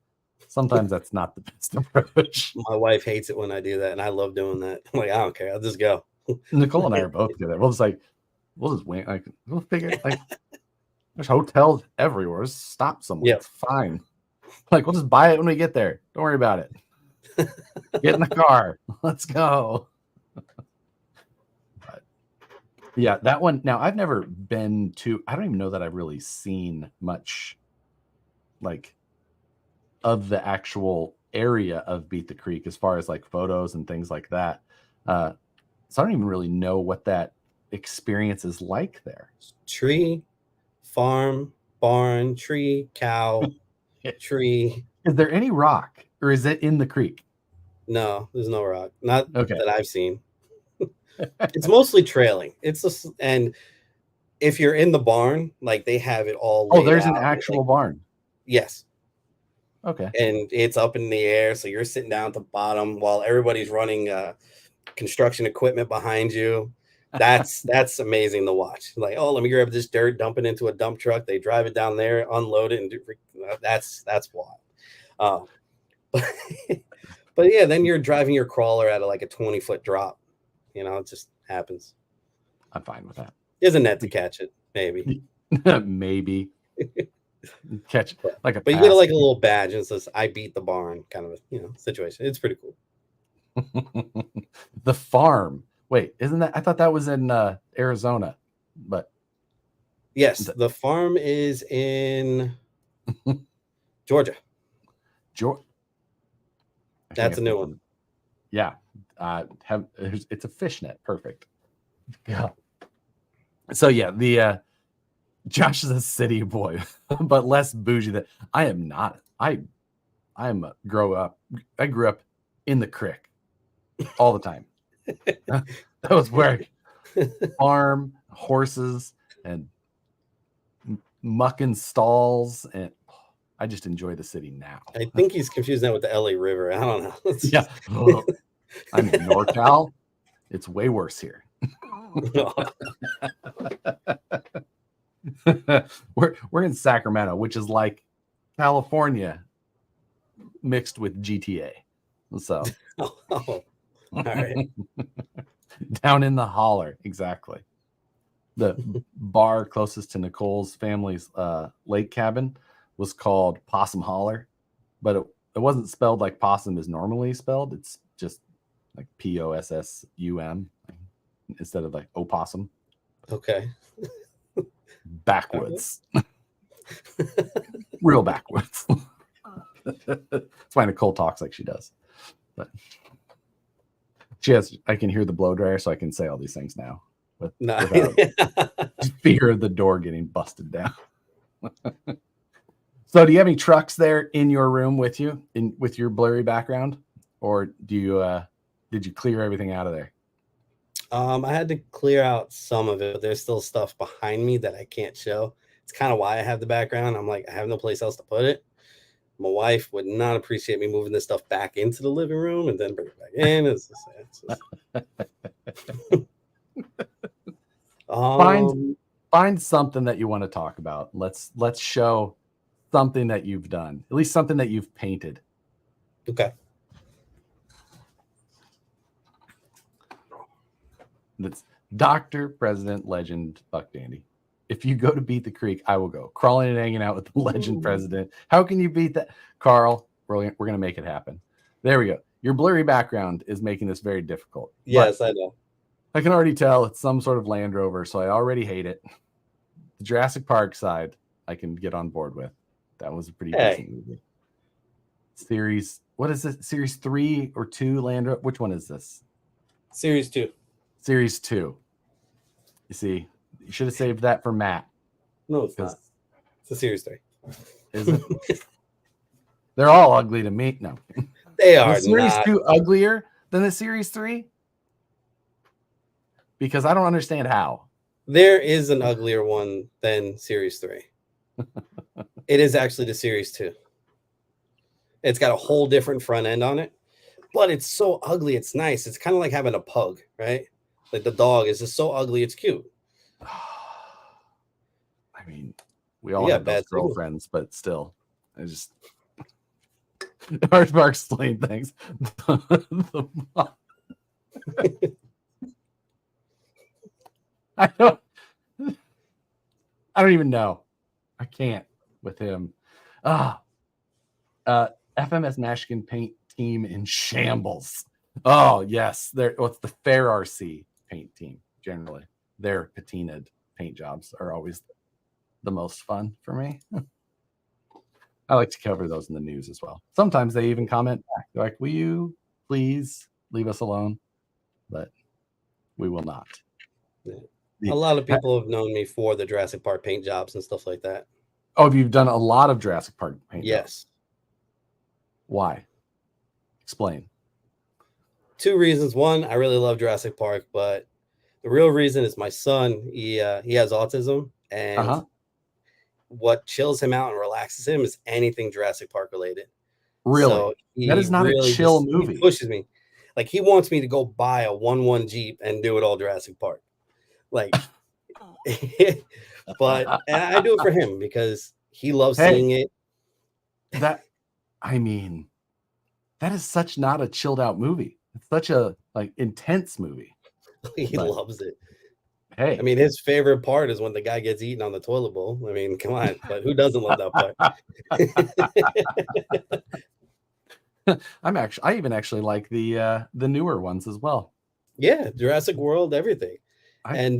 Sometimes that's not the best approach. My wife hates it when I do that, and I love doing that. I'm like, I don't care. I'll just go. Nicole and I are both good at it. We'll just wing, like, we'll figure it, like, there's hotels everywhere. Just stop somewhere. It's fine. Like, we'll just buy it when we get there. Don't worry about it. Get in the car. Let's go. But, yeah, that one. Now, I've never been to, I don't even know that I've really seen much, like, of the actual area of Beat the Creek as far as like photos and things like that. So I don't even really know what that experience is like there. Tree, farm, barn, tree, cow, tree. Is there any rock, or is it in the creek? No, there's no rock. Not Okay. that I've seen. It's mostly trailing. It's just, and if you're in the barn, like they have it all laid there's an out, actual like, barn. yes. Okay. And it's up in the air, so you're sitting down at the bottom while everybody's running construction equipment behind you. That's amazing to watch. Like, oh, let me grab this dirt, dump it into a dump truck. They drive it down there, unload it, and that's wild. But yeah, then you're driving your crawler at like a 20-foot drop. You know, it just happens. I'm fine with that. There's a net to catch it, maybe. Maybe catch like a. But you get like a little badge and it says "I beat the barn" kind of a situation. It's pretty cool. The farm. Wait, isn't that? I thought that was in Arizona, but yes, the farm is in Georgia. That's a new one. Yeah, it's a fishnet. Perfect. Yeah. So yeah, the Josh is a city boy, but less bougie than I am not. I grew up in the creek all the time. That was where farm, horses, and mucking stalls, and I just enjoy the city now. I think he's confused that with the LA River. I don't know. Yeah. I'm in NorCal. It's way worse here. We're in Sacramento, which is like California mixed with GTA. So all right. Down in the holler, exactly. The bar closest to Nicole's family's lake cabin was called Possum Holler, but it wasn't spelled like possum is normally spelled. It's just like POSSUM instead of like opossum. Okay. Backwards. Real backwards. That's why Nicole talks like she does. But I can hear the blow dryer, so I can say all these things now without fear of the door getting busted down. So do you have any trucks there in your room with you with your blurry background, or did you clear everything out of there? I had to clear out some of it, but there's still stuff behind me that I can't show. It's kind of why I have the background. I'm like, I have no place else to put it. My wife would not appreciate me moving this stuff back into the living room and then bring it back in. Find something that you want to talk about. Let's show something that you've done, at least something that you've painted. Okay. That's Dr. President Legend Buck Dandy. If you go to Beat the Creek, I will go. Crawling and hanging out with the Legend President. How can you beat that? Carl, we're going to make it happen. There we go. Your blurry background is making this very difficult. Yes, I know. I can already tell it's some sort of Land Rover, so I already hate it. The Jurassic Park side, I can get on board with. That was a pretty decent movie. Series, what is it? Series 3 or 2 Land Rover? Which one is this? Series 2. Series 2. You see, you should have saved that for Matt. No, it's not. It's a Series 3. Is it? They're all ugly to me. No. They are the Series not. 2 uglier than the Series 3? Because I don't understand how. There is an uglier one than Series 3. It is actually the Series 2. It's got a whole different front end on it, but it's so ugly. It's nice. It's kind of like having a pug, right? Like the dog is just so ugly. It's cute. I mean, we all have those girlfriends, but still, I just hard to explain things. I don't even know. I can't with him. FMS Nashkin paint team in shambles. Oh yes, what's the Fair RC paint team? Generally, their patinaed paint jobs are always the most fun for me. I like to cover those in the news as well. Sometimes they even comment back. They're like, "Will you please leave us alone?" But we will not. Yeah. A lot of people have known me for the Jurassic Park paint jobs and stuff like that. Oh, you've done a lot of Jurassic Park paint. Yes. Why? Explain. 2 reasons. One, I really love Jurassic Park, but the real reason is my son. He has autism, and what chills him out and relaxes him is anything Jurassic Park related. Really? So That is not really a chill movie. He pushes me. Like, he wants me to go buy a 1-1 Jeep and do it all Jurassic Park. Like, but and I do it for him because he loves seeing it. That is such not a chilled out movie. It's such a intense movie. He loves it. Hey, I mean, his favorite part is when the guy gets eaten on the toilet bowl. I mean, come on, but who doesn't love that part? I even actually like the newer ones as well. Yeah, Jurassic World, everything. And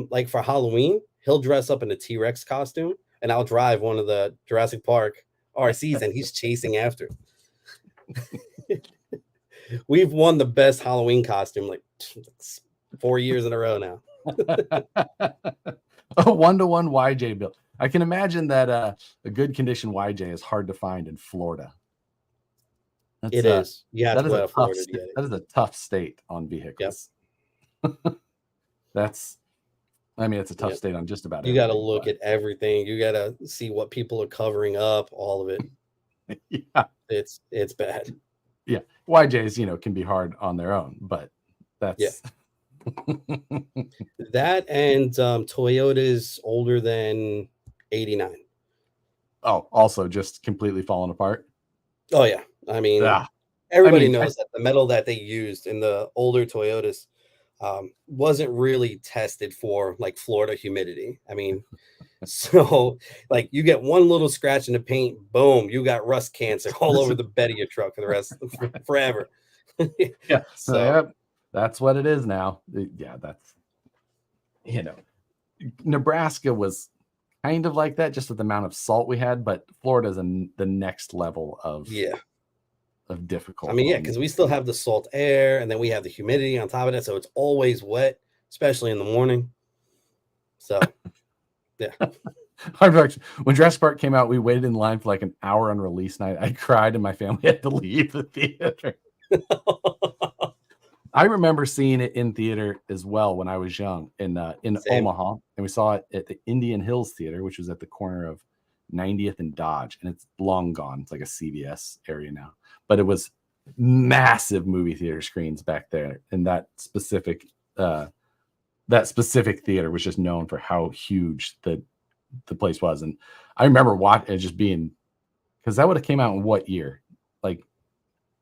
like for Halloween, he'll dress up in a T-Rex costume, and I'll drive one of the Jurassic Park RCs, and he's chasing after. We've won the best Halloween costume like 4 years in a row now. A 1-to-1 YJ build. I can imagine that a good condition YJ is hard to find in Florida. It is. Yeah, that is a tough state on vehicles. Yep. It's a tough state on just about everything. You got to look at everything. You got to see what people are covering up, all of it. Yeah. It's bad. Yeah. YJs, can be hard on their own, but that's that and Toyota's older than 89. Oh, also just completely falling apart. Oh yeah. I mean, everybody knows that the metal that they used in the older Toyotas wasn't really tested for like Florida humidity. I mean, so like you get one little scratch in the paint, boom, you got rust cancer all over the bed of your truck for the rest forever. Yeah. So that's what it is now. Yeah, that's Nebraska was kind of like that, just with the amount of salt we had, but Florida's the next level of difficult. I mean, because we still have the salt air, and then we have the humidity on top of it, so it's always wet, especially in the morning. So, yeah. When Jurassic Park came out, we waited in line for like an hour on release night. I cried, and my family had to leave the theater. I remember seeing it in theater as well when I was young in Omaha, and we saw it at the Indian Hills Theater, which was at the corner of 90th and Dodge, and it's long gone. It's like a CVS area now, but it was massive movie theater screens back there, and that specific theater was just known for how huge the place was. And I remember watching it just being, because that would have came out in what year? Like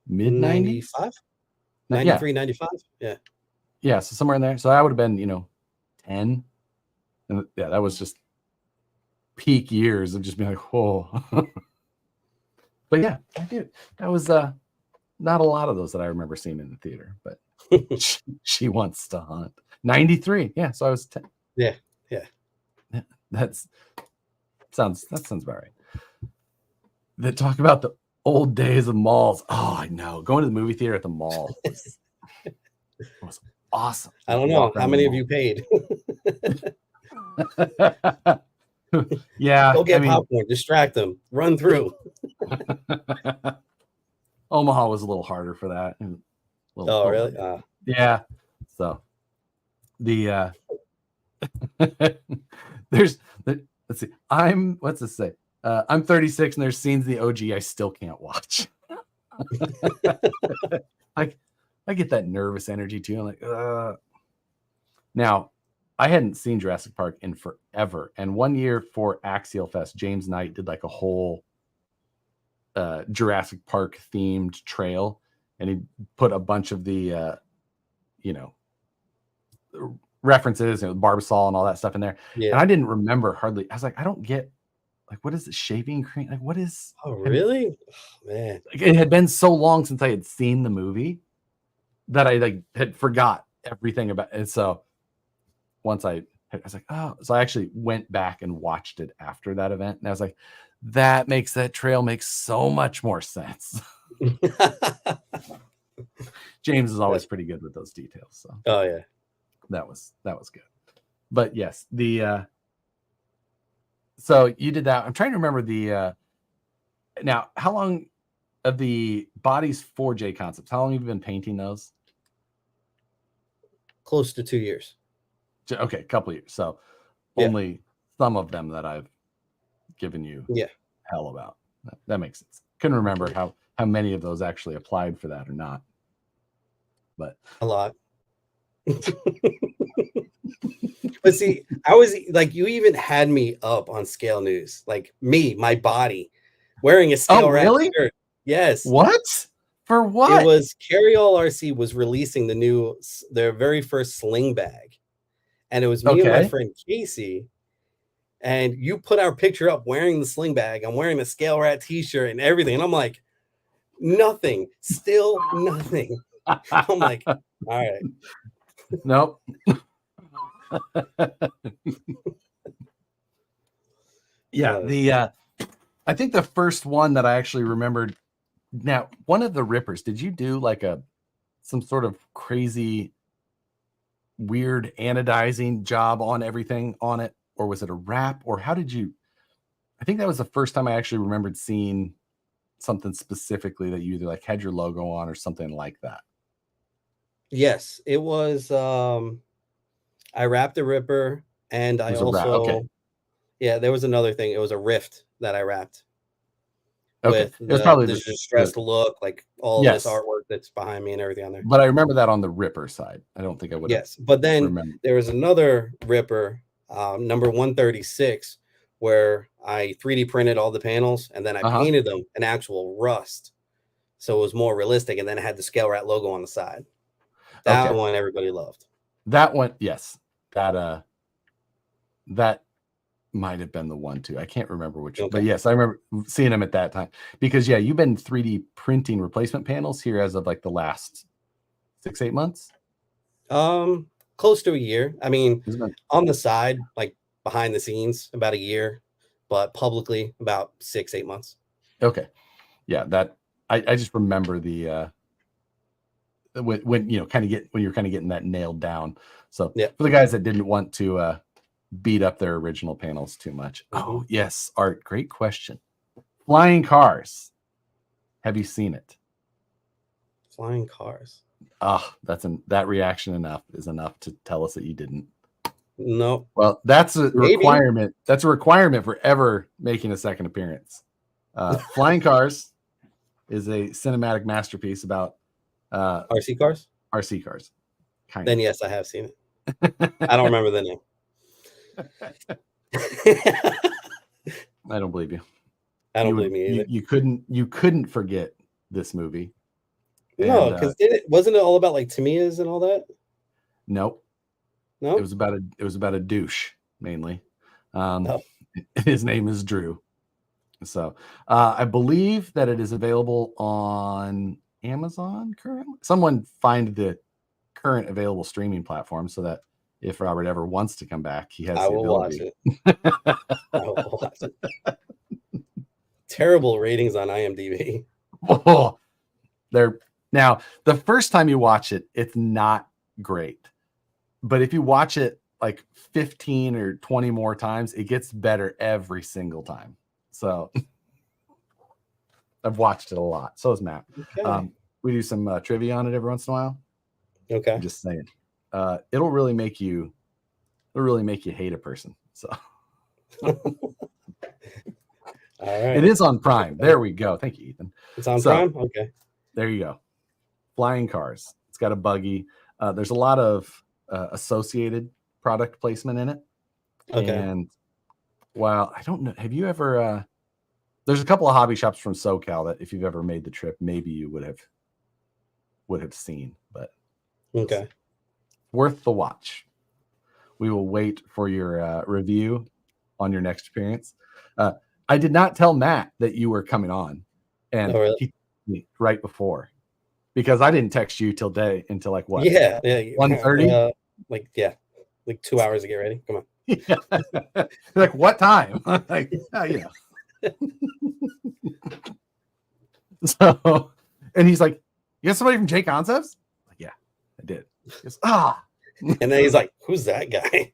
mid 90s? 93, 95. Yeah. So somewhere in there. So I would have been, 10. And yeah, that was just peak years of just being like, whoa. But yeah, I did. That was not a lot of those that I remember seeing in the theater, but she wants to hunt. 93. Yeah. So I was 10. Yeah. That sounds about right. That talk about the old days of malls. Oh, I know. Going to the movie theater at the mall was awesome. I don't know. How many of you paid? Yeah. Go get popcorn. Distract them. Run through. Omaha was a little harder for that. Oh, really? Yeah. So let's see. What's this say? I'm 36 and there's scenes in the OG I still can't watch. I get that nervous energy too. I'm like, Now, I hadn't seen Jurassic Park in forever. And one year for Axial Fest, James Knight did like a whole Jurassic Park themed trail. And he put a bunch of the, references, Barbasol and all that stuff in there. Yeah. And I didn't remember hardly. I was like, I don't get, like, what is the shaving cream? Like, what is? Oh, really? Oh, man. It had been so long since I had seen the movie that I had forgot everything about it. So once I was like, oh, so I actually went back and watched it after that event. And I was like, that makes that trail make so much more sense. James is always pretty good with those details. So, oh yeah, that was good. But yes, the So you did that. I'm trying to remember the now how long of the bodies 4J concepts, how long have you been painting those? Close to 2 years. Okay, a couple years. So Yeah. only some of them that I've given you hell about. That makes sense. Couldn't remember how many of those actually applied for that or not. But a lot. But see, I was like, you even had me up on Scale News, like me, my body, wearing a Scale Rat shirt. Yes. What? For what? It was Carry All RC was releasing their very first sling bag, and it was me and my friend Casey. And you put our picture up wearing the sling bag. I'm wearing the Scale Rat t-shirt and everything, and I'm like, nothing, still nothing. I'm like, all right. Nope. Yeah, I think the first one that I actually remembered. Now, one of the rippers, did you do like some sort of crazy, weird anodizing job on everything on it, or was it a wrap, or how did you? I think that was the first time I actually remembered seeing something specifically that you either like had your logo on or something like that. Yes, it was. I wrapped a ripper, and I also, there was another thing. It was a rift that I wrapped. Okay, with it was probably the distressed look, like all this artwork that's behind me and everything on there. But I remember that on the ripper side. I don't think I would. Yes, but then there was another ripper, number 136, where I 3D printed all the panels and then I painted them an actual rust, so it was more realistic. And then it had the Scale Rat logo on the side. That one everybody loved. That one, yes. That might have been the one too. I can't remember which, but yes, I remember seeing them at that time because you've been 3D printing replacement panels here as of like the last 6-8 months. Close to a year. I mean, on the side, like behind the scenes, about a year, but publicly about 6-8 months. Okay, yeah, that I just remember the when you're kind of getting that nailed down. So for the guys that didn't want to beat up their original panels too much. Oh yes, Art, great question. Flying cars. Have you seen it? Flying cars. That reaction is enough to tell us that you didn't. No. Well, that's a requirement. That's a requirement for ever making a second appearance. Flying Cars is a cinematic masterpiece about RC cars. RC cars. Then yes, I have seen it. I don't remember the name. I don't believe you. I don't believe me either. You couldn't forget this movie. No, because wasn't it all about like Tamiya's and all that? Nope. No, it was about a douche mainly. His name is Drew. So I believe that it is available on Amazon currently. Someone find the current available streaming platform so that if Robert ever wants to come back, he has the ability. I will watch it. Terrible ratings on IMDb. Oh, now the first time you watch it, it's not great. But if you watch it like 15 or 20 more times, it gets better every single time. So I've watched it a lot. So is Matt. Okay. We do some trivia on it every once in a while. Okay. I'm just saying. It'll really make you hate a person. So all right. It is on Prime. There we go. Thank you, Ethan. It's on Prime? Okay. There you go. Flying Cars. It's got a buggy. There's a lot of associated product placement in it. Okay. And while I don't know, have you ever there's a couple of hobby shops from SoCal that if you've ever made the trip, maybe you would have seen, but okay. Worth the watch. We will wait for your review on your next appearance. I did not tell Matt that you were coming on, and he texted me right before because I didn't text you until like what? Yeah, 1:30. Like 2 hours to get ready. Come on. Yeah. Like what time? Like So, and he's like, "You got somebody from J Concepts?" I'm like, yeah, I did. He goes, and then he's like, "Who's that guy?"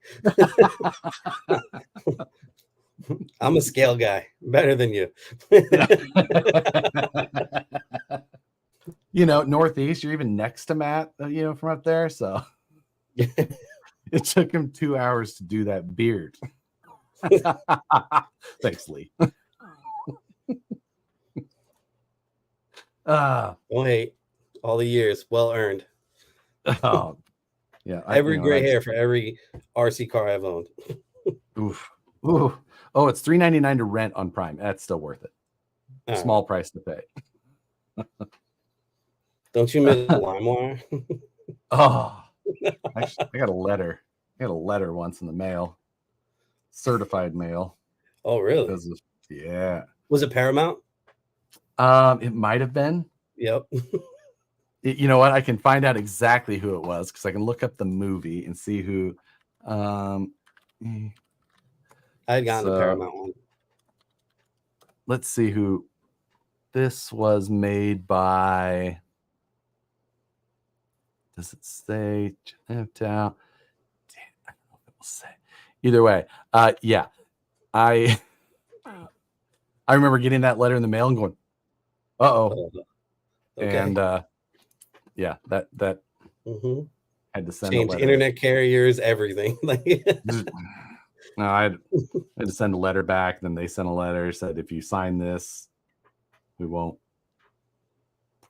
I'm a scale guy, better than you. You know, Northeast, you're even next to Matt, you know, from up there. So it took him 2 hours to do that beard. Thanks, Lee. Oh, hey, all the years, well earned. Oh, yeah. Every gray hair for every RC car I've owned. Oof. Ooh. Oh, it's $3.99 to rent on Prime. That's still worth it. Small price to pay. Don't you miss LimeWire? Oh, actually, I got a letter. I got a letter once in the mail, certified mail. Oh, really? Yeah. Was it Paramount? It might have been. Yep. You know what? I can find out exactly who it was because I can look up the movie and see who. I had gotten the Paramount one. Let's see who. This was made by. Does it say? I don't know if it will say. Either way, yeah, I remember getting that letter in the mail and going, "Uh-oh," okay. And yeah, that had to send change internet carriers, everything. No, I had to send a letter back. Then they sent a letter, said if you sign this, we won't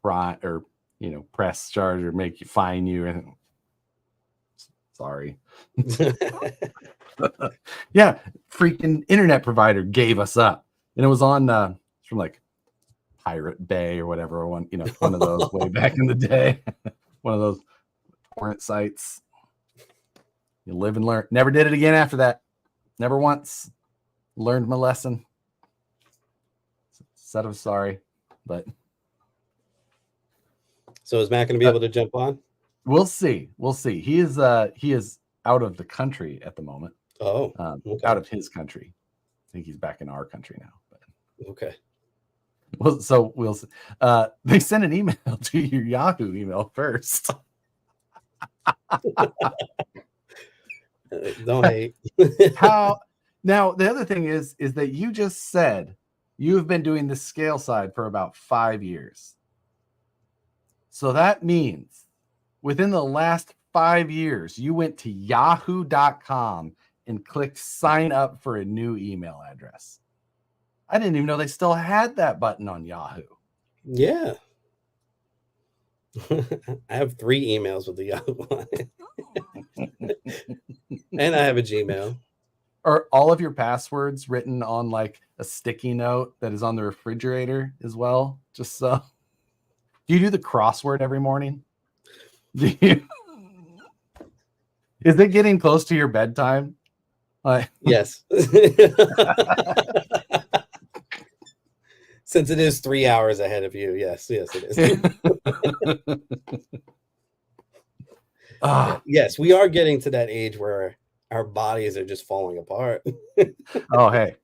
press charge or make you fine you. Sorry. Yeah, freaking internet provider gave us up, and it was on from like Pirate Bay or whatever one, one of those way back in the day. One of those torrent sites. You live and learn. Never did it again after that. Never once. Learned my lesson. Said I'm sorry, but so is Matt going to be able to jump on? We'll see. He is out of the country at the moment. Oh, okay. Out of his country. I think he's back in our country now. But. Okay. Well, so we'll see. They sent an email to your Yahoo email first. Don't hate. How now? The other thing is that you just said you have been doing the scale side for about 5 years. So that means within the last 5 years, you went to yahoo.com and clicked sign up for a new email address. I didn't even know they still had that button on Yahoo. Yeah. I have 3 emails with the Yahoo one. And I have a Gmail. Are all of your passwords written on like a sticky note that is on the refrigerator as well? Just so. Do you do the crossword every morning? Do you? Is it getting close to your bedtime? Yes. Since it is 3 hours ahead of you. Yes, it is. Yes, we are getting to that age where our bodies are just falling apart. Oh, hey.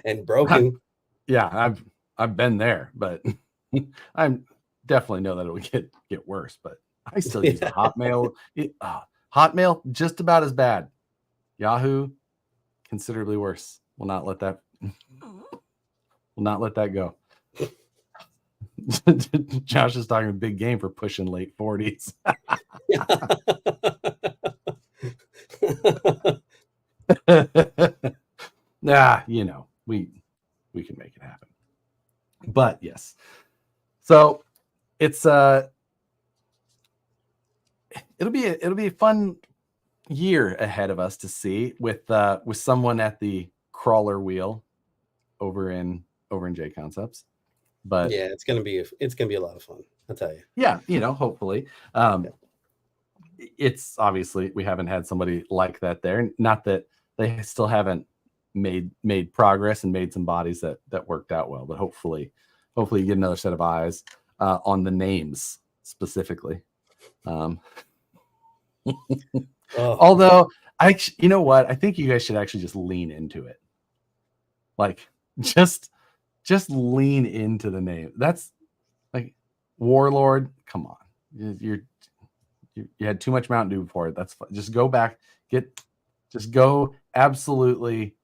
And broken. Yeah, I've been there, but I'm definitely know that it would get worse, but I still use the Hotmail. Hotmail, just about as bad. Yahoo, considerably worse. Will not let that go. Josh is talking a big game for pushing late 40s. Nah, we can make it happen. But yes. So it's it'll be a fun year ahead of us to see with someone at the crawler wheel over in J Concepts. But yeah, it's gonna be a lot of fun, I'll tell you. Yeah, hopefully. It's obviously we haven't had somebody like that there. Not that they still haven't made progress and made some bodies that worked out well, but hopefully you get another set of eyes on the names specifically. Although you know what? I think you guys should actually just lean into it. Like just lean into the name. That's like Warlord. Come on, you had too much Mountain Dew before it. That's fine. Just go back. Just go absolutely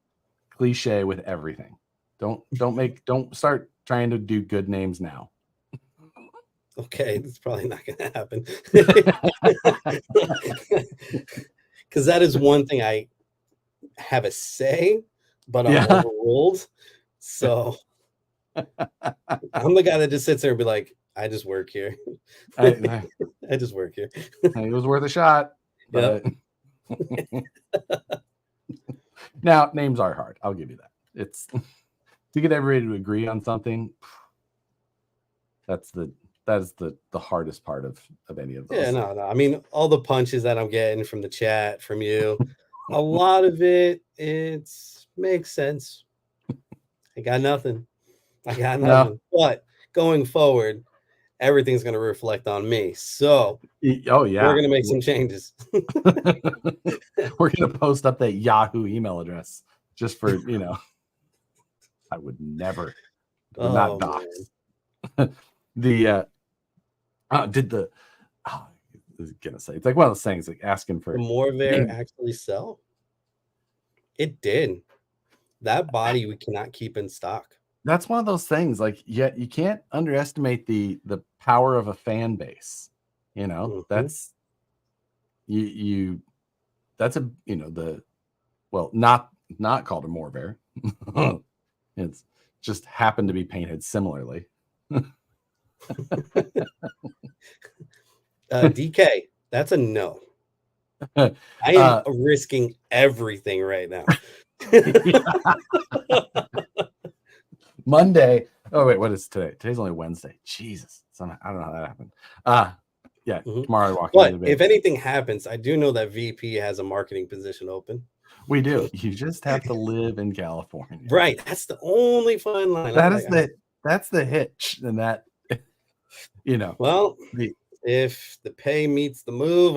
cliche with everything. Don't start trying to do good names now. Okay, that's probably not going to happen. Because that is one thing I have a say, but I'm overruled. So I'm the guy that just sits there and be like, I just work here. I just work here. It was worth a shot. But now names are hard. I'll give you that. It's to get everybody to agree on something. That is the hardest part of any of those. Yeah, no. I mean, all the punches that I'm getting from the chat, from you, a lot of it makes sense. I got nothing. No. But going forward, everything's going to reflect on me. So, oh yeah, we're going to make some changes. We're going to post up that Yahoo email address just for, I would never, not dox. I was gonna say, it's like one of those things, like asking for the Morvair actually sell. It did. That body we cannot keep in stock. That's one of those things. Like, you can't underestimate the power of a fan base. That's that's a not called a Morvair. It's just happened to be painted similarly. DK, that's a no. I am risking everything right now. Monday. Oh wait, what is today? Today's only Wednesday. Jesus, I don't know how that happened. Tomorrow I walk in. But if anything happens, I do know that VP has a marketing position open. We do. You just have to live in California. Right. That's the only fine line. That's the hitch, and that Well, if the pay meets the move,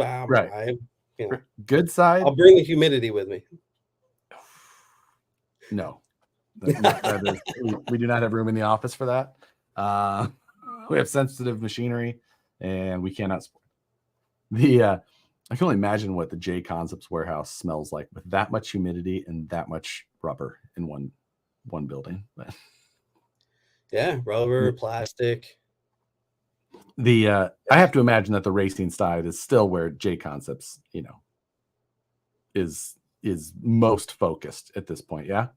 good side. I'll bring the humidity with me. No. We do not have room in the office for that. We have sensitive machinery, and we cannot support I can only imagine what the J Concepts warehouse smells like with that much humidity and that much rubber in one building. Yeah, rubber, plastic. I have to imagine that the racing side is still where J Concepts, is most focused at this point. Yeah.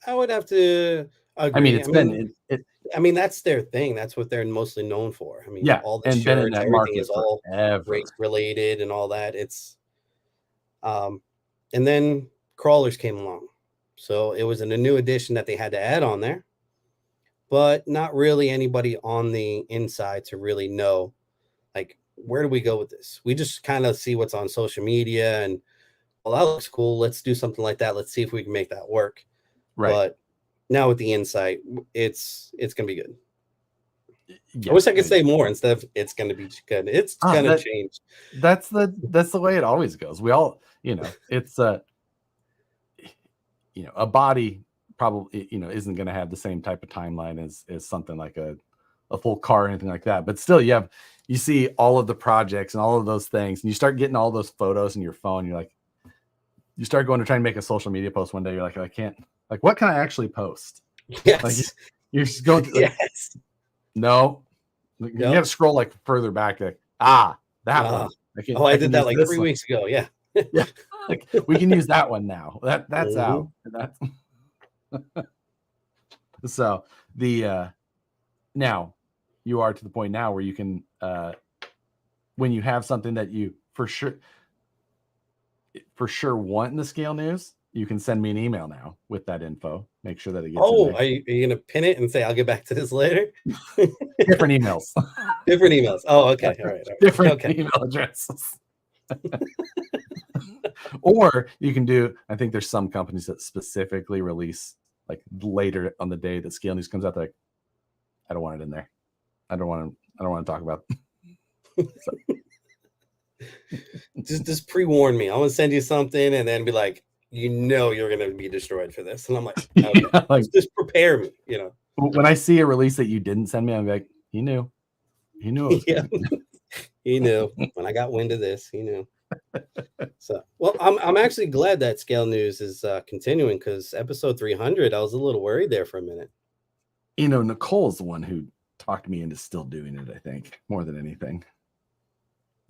I would have to agree. I mean, that's their thing. That's what they're mostly known for. I mean, all the shirts, everything is all race related and all that. It's and then crawlers came along. So it was a new addition that they had to add on there, but not really anybody on the inside to really know, like, where do we go with this? We just kind of see what's on social media and, well, that looks cool. Let's do something like that. Let's see if we can make that work. Right. But now with the insight, it's gonna be good. Yeah, I wish I could say more instead of it's gonna be good. It's gonna change. That's the way it always goes. We all, it's a body probably isn't gonna have the same type of timeline as something like a full car or anything like that. But still, you see all of the projects and all of those things, and you start getting all those photos in your phone. You're like, you start going to try and make a social media post one day. You're like, I can't. Like, what can I actually post? Yes. Like, you're just going to, yes. No. You got to scroll like further back. Like, that one. I did that like 3 weeks ago. Yeah. Yeah. Like, we can use that one now. That's out. That's so now you are to the point now where you can when you have something that you for sure want in the scale news, you can send me an email now with that info. Make sure that it gets in there. Are you going to pin it and say, I'll get back to this later? Different emails. Different emails. Oh, okay. All right. Different email addresses. Or you can do, I think there's some companies that specifically release like later on the day that scale news comes out. They're like, I don't want it in there. I don't want to talk about it. Just pre-warn me. I want to send you something and then be like, you're going to be destroyed for this. And I'm like, okay, just prepare me, When I see a release that you didn't send me, I'm like, he knew. He knew. Yeah. He knew. When I got wind of this, he knew. So, well, I'm actually glad that Scale News is continuing, because episode 300, I was a little worried there for a minute. You know, Nicole's the one who talked me into still doing it, I think, more than anything.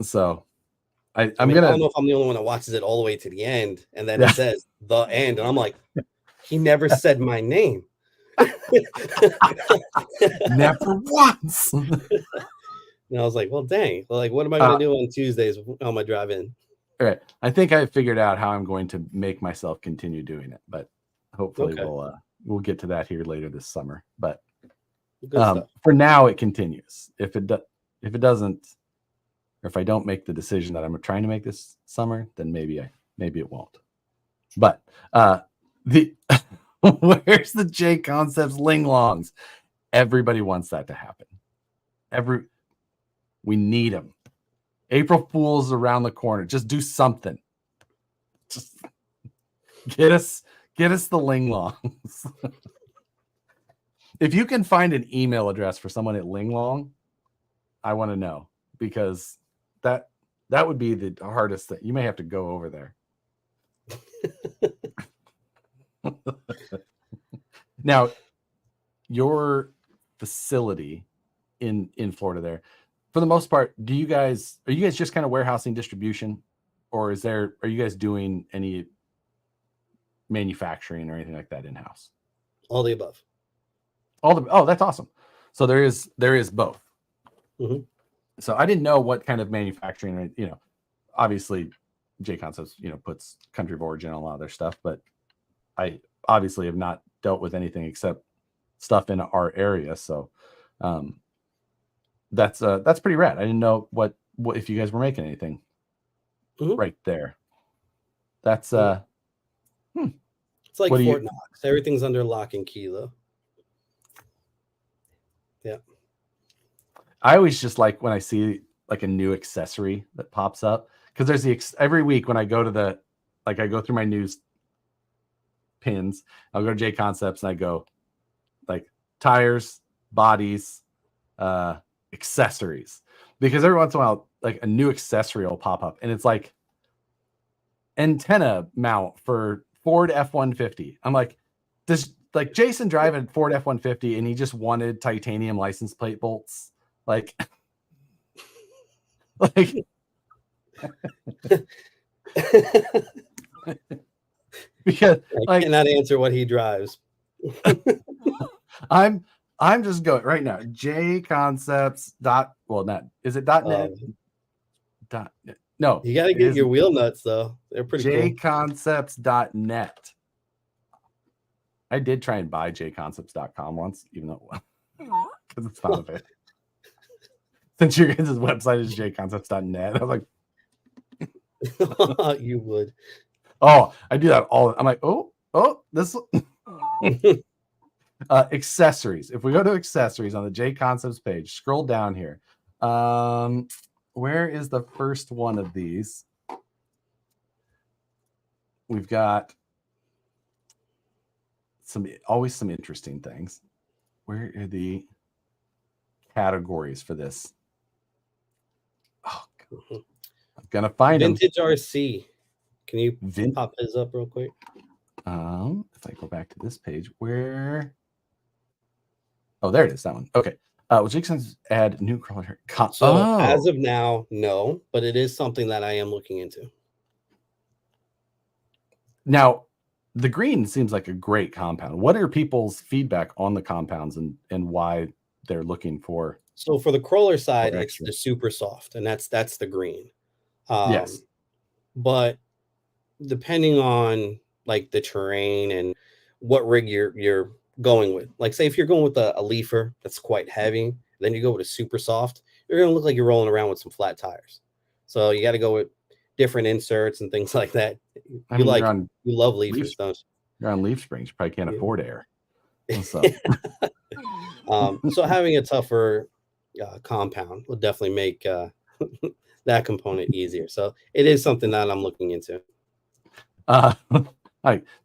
So I don't know if I'm the only one that watches it all the way to the end, and then it says the end, and I'm like, he never said my name. Never once. And I was like, well, dang. Well, like, what am I going to do on Tuesdays on my drive in? All right. I think I figured out how I'm going to make myself continue doing it, but hopefully we'll get to that here later this summer. But for now, it continues. If it doesn't, or if I don't make the decision that I'm trying to make this summer, then maybe it won't. But where's the J Concepts Linglongs? Everybody wants that to happen. We need them. April Fool's around the corner. Just do something. Just get us the Linglongs. If you can find an email address for someone at Linglong, I want to know, because that would be the hardest thing. You may have to go over there. Now, your facility in Florida there, for the most part, are you guys just kind of warehousing distribution, or are you guys doing any manufacturing or anything like that in-house? All the above. Oh, that's awesome. So there is both. Mm-hmm. So I didn't know what kind of manufacturing, obviously J Concepts, puts country of origin on a lot of their stuff, but I obviously have not dealt with anything except stuff in our area. So that's pretty rad. I didn't know what if you guys were making anything right there. That's it's like Fort Knox. Everything's under lock and key, though. Yeah. I always just like when I see like a new accessory that pops up, because there's every week when I go to I go through my news pins, I'll go to J Concepts and I go like tires, bodies, accessories, because every once in a while like a new accessory will pop up and it's like antenna mount for Ford F-150. I'm like, does like Jason drive a Ford F-150 and he just wanted titanium license plate bolts? Like because I cannot answer what he drives. I'm just going right now. JConcepts is it .net? .net. No, you got to get your wheel nuts though. They're pretty cool. JConcepts.net. I did try and buy jconcepts.com once, even though because it's not available. Since your guys' website is jconcepts.net, I was like, you would. Oh, I do that all. I'm like, oh, this accessories. If we go to accessories on the J Concepts page, scroll down here. Where is the first one of these? We've got always some interesting things. Where are the categories for this? Oh, I'm gonna find Vintage RC. Can you pop his up real quick? If I go back to this page, where? Oh, there it is. That one. Okay. Well, Jason's add new crawler. As of now, no, but it is something that I am looking into. Now, the green seems like a great compound. What are people's feedback on the compounds and why they're looking for? So for the crawler side, it's the super soft, and that's the green. Yes. But depending on like the terrain and what rig you're going with, like say if you're going with a leafer that's quite heavy, then you go with a super soft, you're gonna look like you're rolling around with some flat tires. So you got to go with different inserts and things like that. You love leafers, don't you? You're on leaf springs, you probably can't afford air. So. So having a tougher compound will definitely make that component easier. So it is something that I'm looking into.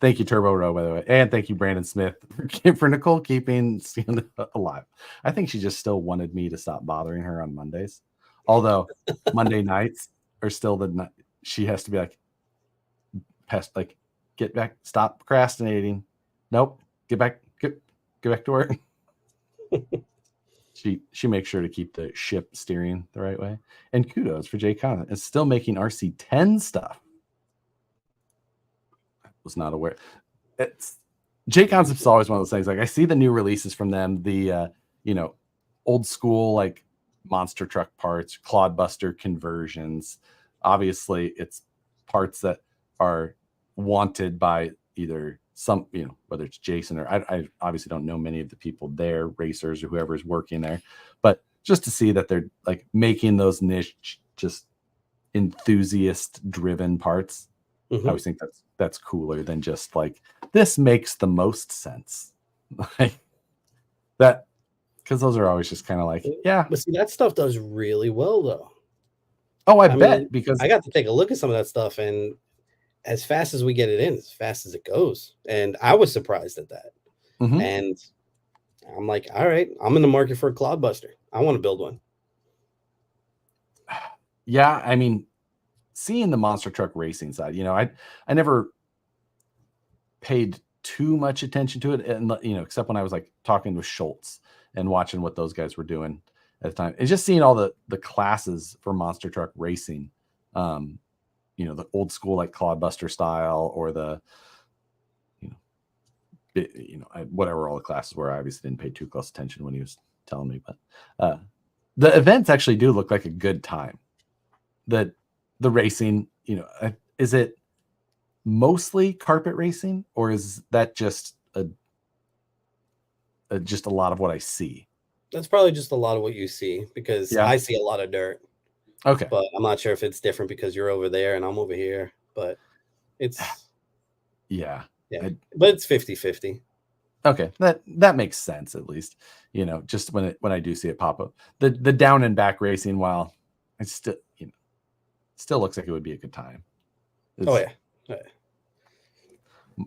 Thank you, Turbo Row, by the way, and thank you, Brandon Smith, for Nicole keeping alive. I think she just still wanted me to stop bothering her on Mondays, although Monday nights are still the night she has to be like, get back, stop procrastinating. Nope, get back to work. She makes sure to keep the ship steering the right way. And kudos for Jay Con. It's still making RC10 stuff. I was not aware. Jay Concept's always one of those things. Like I see the new releases from them, the old school like monster truck parts, clodbuster conversions. Obviously, it's parts that are wanted by either some, whether it's Jason or I obviously don't know many of the people there, racers or whoever is working there, but just to see that they're like making those niche, just enthusiast driven parts. I always think that's cooler than just like, this makes the most sense. Like that, because those are always just kind of like, yeah. But see, that stuff does really well though. Oh, I bet, because I got to take a look at some of that stuff, and as fast as we get it in, as fast as it goes. And I was surprised at that. And I'm like, all right, I'm in the market for a clodbuster. I want to build one. Yeah, I mean, seeing the monster truck racing side, I never paid too much attention to it, and except when I was like talking with Schultz and watching what those guys were doing at the time, and just seeing all the classes for monster truck racing, the old school like clodbuster style, or the whatever all the classes were. I obviously didn't pay too close attention when he was telling me, but the events actually do look like a good time. The racing, is it mostly carpet racing, or is that just a lot of what I see? That's probably just a lot of what you see, because I see a lot of dirt. Okay. But I'm not sure if it's different because you're over there and I'm over here, but it's yeah. But it's 50-50. Okay. That makes sense, at least, just when I do see it pop up. The down and back racing, while it's still looks like it would be a good time.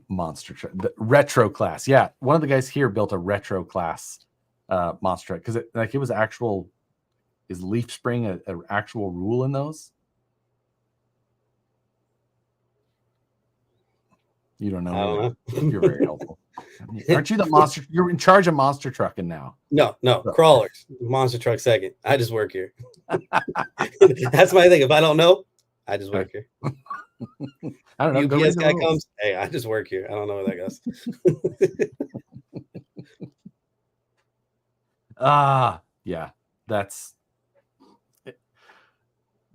Monster truck, the retro class. Yeah, one of the guys here built a retro class monster truck, because it was actual. Is leaf spring an actual rule in those? You don't know. I don't know. You're very helpful. Aren't you the monster? You're in charge of monster trucking now. No, crawlers. Monster truck second. I just work here. That's my thing. If I don't know, I just work here. I don't know. UPS guy comes. Hey, I just work here. I don't know where that goes. Yeah. That's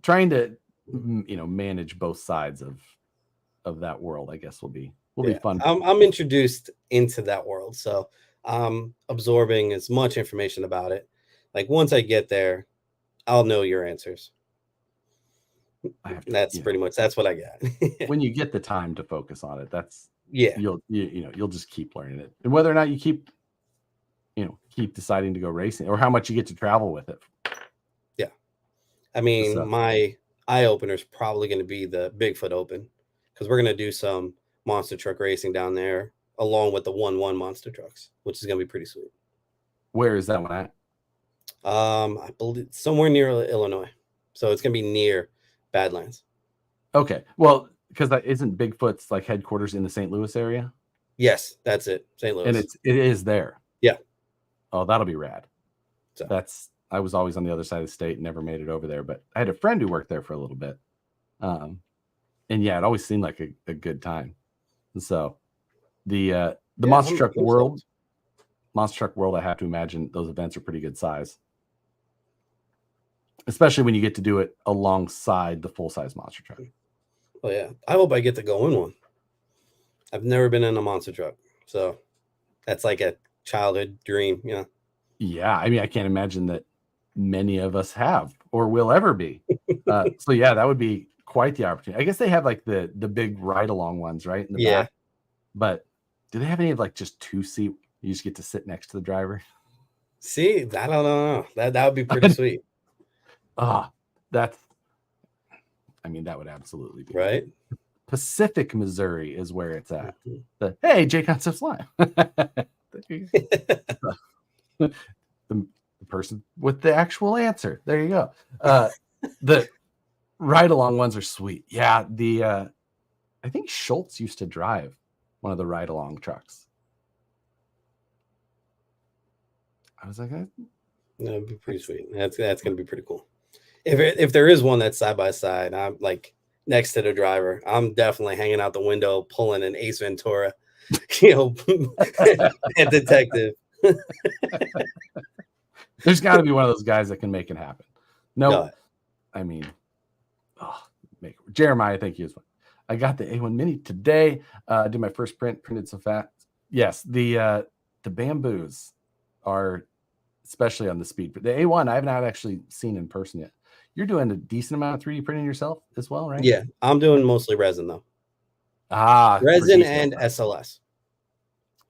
trying to manage both sides of that world, I guess will be fun. I'm introduced into that world, so I'm absorbing as much information about it. Like once I get there, I'll know your answers. That's pretty much that's what I got. When you get the time to focus on it, that's you'll just keep learning it, and whether or not you keep deciding to go racing, or how much you get to travel with it. Yeah, I mean, my eye opener is probably going to be the Bigfoot Open, because we're going to do some monster truck racing down there along with the 1-1 monster trucks, which is going to be pretty sweet. Where is that one at? I believe somewhere near Illinois, so it's going to be near Badlands. Okay, well, because that isn't Bigfoot's like headquarters in the St. Louis area. Yes, that's it, St. Louis, and it is there. Yeah. Oh, that'll be rad. So. I was always on the other side of the state and never made it over there, but I had a friend who worked there for a little bit. And yeah, it always seemed like a good time. And so the monster truck world, I have to imagine those events are pretty good size, especially when you get to do it alongside the full size monster truck. Oh yeah, I hope I get to go in one. I've never been in a monster truck, so that's like a childhood dream. Yeah, I mean, I can't imagine that many of us have or will ever be. So yeah, that would be quite the opportunity. I guess they have like the big ride along ones, right? In the back. But do they have any of like just 2-seat? You just get to sit next to the driver. See, I don't know. That would be pretty sweet. That would absolutely be right. Pacific, Missouri is where it's at. Hey, Jay Concepts Live. The person with the actual answer. There you go. ride along ones are sweet. Yeah, the I think Schultz used to drive one of the ride along trucks. I was like, That'd be pretty sweet. That's gonna be pretty cool. If there is one that's side by side, I'm like next to the driver, I'm definitely hanging out the window pulling an Ace Ventura, and detective. there's got to be one of those guys that can make it happen. No, I mean, Jeremiah, I think he is one. I got the A1 Mini today. Did my first print, printed so fast. Yes, the bamboos are, especially on the speed. But the A1, I have not actually seen in person yet. You're doing a decent amount of 3D printing yourself as well, right? Yeah, I'm doing mostly resin though. Resin and SLS.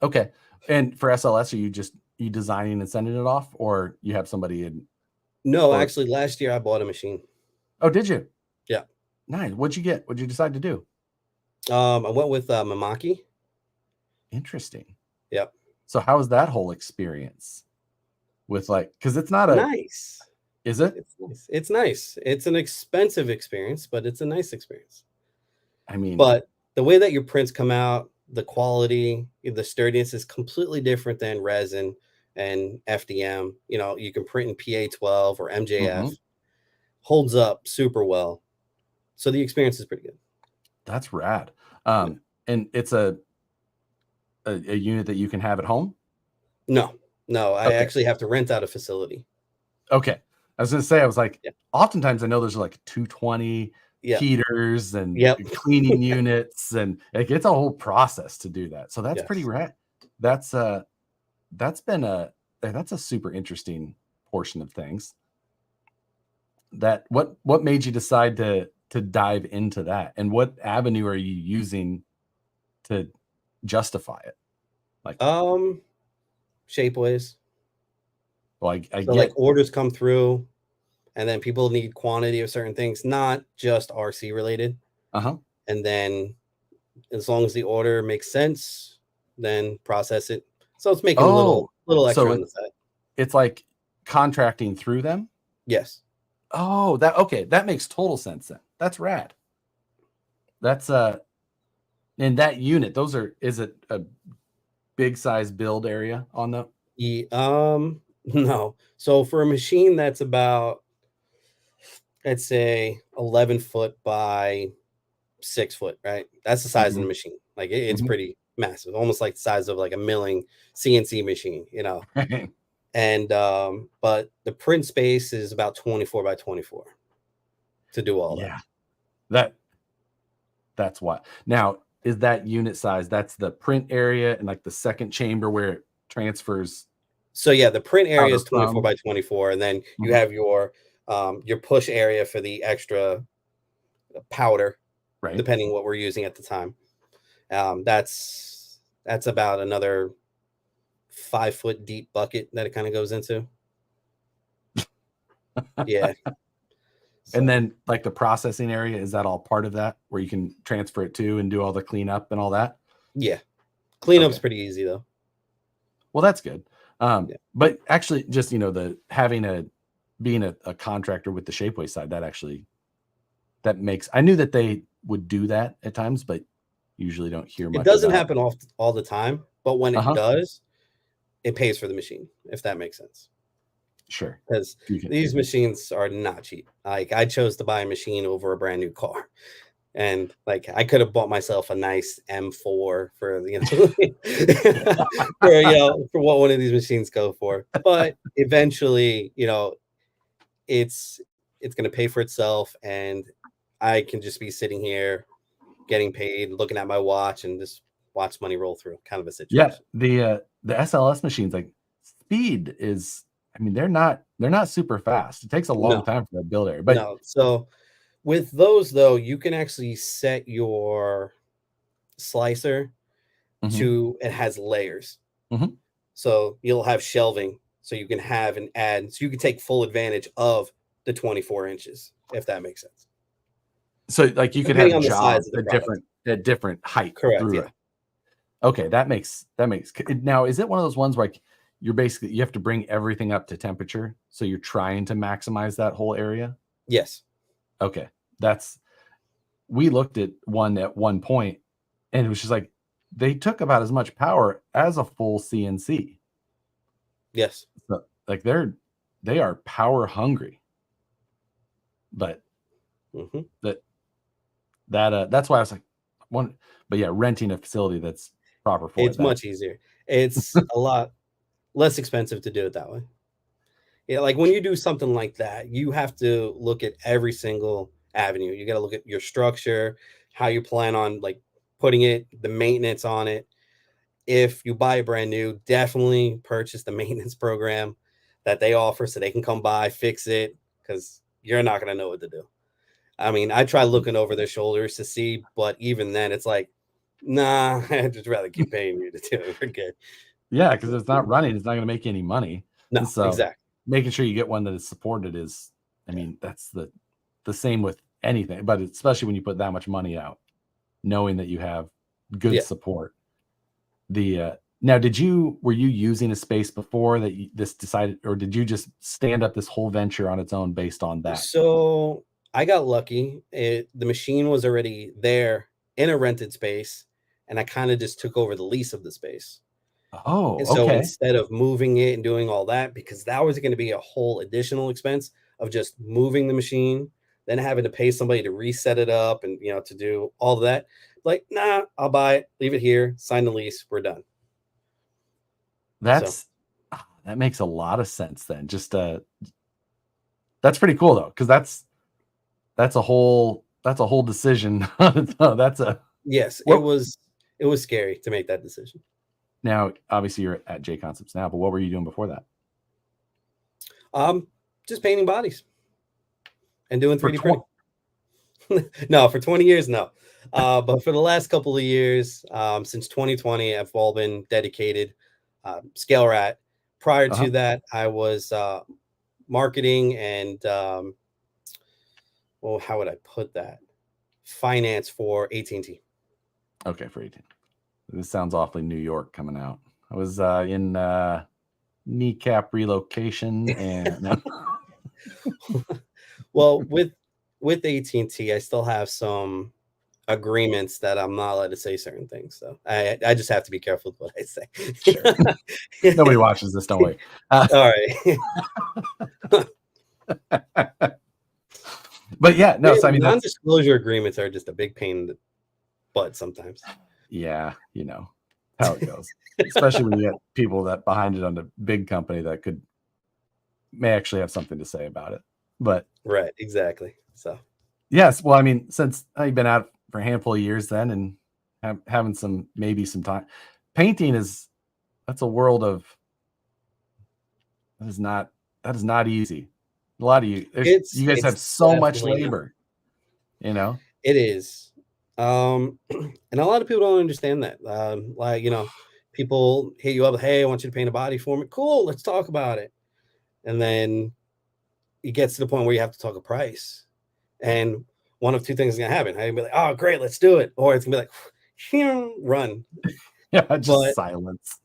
Okay. And for SLS, are you designing and sending it off, or you have somebody in? No, actually, last year I bought a machine. Oh, did you? Yeah. Nice. What'd you get? What'd you decide to do? I went with Mamaki. Interesting. Yep. So how was that whole experience? With because it's not nice. Is it? It's nice. It's nice. It's an expensive experience, but it's a nice experience. I mean, but the way that your prints come out, the quality, the sturdiness is completely different than resin and FDM. You can print in PA12 or MJF, holds up super well. So the experience is pretty good. That's rad. And it's a unit that you can have at home? No, I actually have to rent out a facility. Okay. I was going to say, I was like, oftentimes I know there's like 220 heaters and cleaning units, and it's a whole process to do that. So that's pretty rad. That's been that's a super interesting portion of things. What made you decide to dive into that, and what avenue are you using to justify it? Like Shapeways. Well, I get like orders come through, and then people need quantity of certain things, not just RC related. And then as long as the order makes sense, then process it. So it's making a little extra on the side. It's like contracting through them? Yes. Oh, that makes total sense then. That's rad. That's in that unit, is it a big size build area on the no. So for a machine that's about, I'd say 11 foot by 6 foot, right? That's the size of the machine. Like it's pretty massive, almost like the size of like a milling CNC machine, And but the print space is about 24 by 24 to do all that. That's what. Now, is that unit size? That's the print area and like the second chamber where it transfers. So yeah, the print area is 24 by 24, and then you have your push area for the extra powder, right? Depending what we're using at the time. That's about another 5 foot deep bucket that it kind of goes into. Yeah. And then like the processing area, is that all part of that where you can transfer it to and do all the cleanup and all that? Yeah. Cleanup's pretty easy though. Well, that's good. But actually just, being a contractor with the Shapeway side, that makes, I knew that they would do that at times, but usually don't hear much. It doesn't happen all the time, but when it does, it pays for the machine, if that makes sense. Sure. Because these machines are not cheap. Like I chose to buy a machine over a brand new car. And like I could have bought myself a nice M4 for for what one of these machines go for. But eventually, it's going to pay for itself, and I can just be sitting here getting paid, looking at my watch, and just watch money roll through, kind of a situation. Yeah, the SLS machines, like speed is, they're not super fast. It takes a long time for that build area. But no, so with those though, you can actually set your slicer to, it has layers. So you'll have shelving, so you can have and add, so you can take full advantage of the 24 inches, if that makes sense. So like you could have jobs at different height. Correct. Yeah. Okay, that makes now, is it one of those ones where like you have to bring everything up to temperature, so you're trying to maximize that whole area? Yes. Okay. we looked at one at one point, and it was just like they took about as much power as a full CNC. Yes. So, like they are power hungry. But that's why I was like, but yeah, renting a facility that's proper for it's much easier. It's a lot less expensive to do it that way. Yeah, like when you do something like that, you have to look at every single avenue. You got to look at your structure, how you plan on like putting it, the maintenance on it. If you buy a brand new, definitely purchase the maintenance program that they offer so they can come by, fix it, because you're not going to know what to do. I mean, I try looking over their shoulders to see, but even then it's like, nah, I'd just rather keep paying you to do it. We're good. Yeah, because it's not running, it's not going to make you any money. No, so exactly. Making sure you get one that is supported is, I mean, that's the same with anything, but especially when you put that much money out, knowing that you have good support. Now, were you using a space before that this decided, or did you just stand up this whole venture on its own based on that? So I got lucky. The machine was already there in a rented space, and I kind of just took over the lease of the space. Oh, and so okay. instead of moving it and doing all that, because that was going to be a whole additional expense of just moving the machine, then having to pay somebody to reset it up and to do all of that. Like, nah, I'll buy it, leave it here, sign the lease, we're done. That makes a lot of sense then. Just that's pretty cool though, because that's a whole decision. Yes, it was scary to make that decision. Now, obviously, you're at J Concepts now, but what were you doing before that? Just painting bodies and doing 3D printing. No, for 20 years, no. But for the last couple of years, since 2020, I've all been dedicated scale rat. Prior to that, I was marketing and how would I put that? Finance for AT&T. Okay, for AT&T. This sounds awfully New York coming out. I was in kneecap relocation and well, with AT&T, I still have some agreements that I'm not allowed to say certain things. So I just have to be careful with what I say. Sure. Nobody watches this, don't worry. All right. But yeah, no, so I mean, non-disclosure agreements are just a big pain in the butt sometimes. Yeah, you know how it goes. Especially when you get people that behind it on a big company that may actually have something to say about it. But right, exactly. So yes, well, I mean, since I've been out for a handful of years then and having some time, painting that's a world of that is not easy. A lot of you guys have so much labor, It is. And a lot of people don't understand that. Like, people hit you up, hey, I want you to paint a body for me. Cool, let's talk about it. And then it gets to the point where you have to talk a price. And one of two things is gonna happen. I'm gonna be like, oh great, let's do it. Or it's gonna be like, run. Yeah, just silence.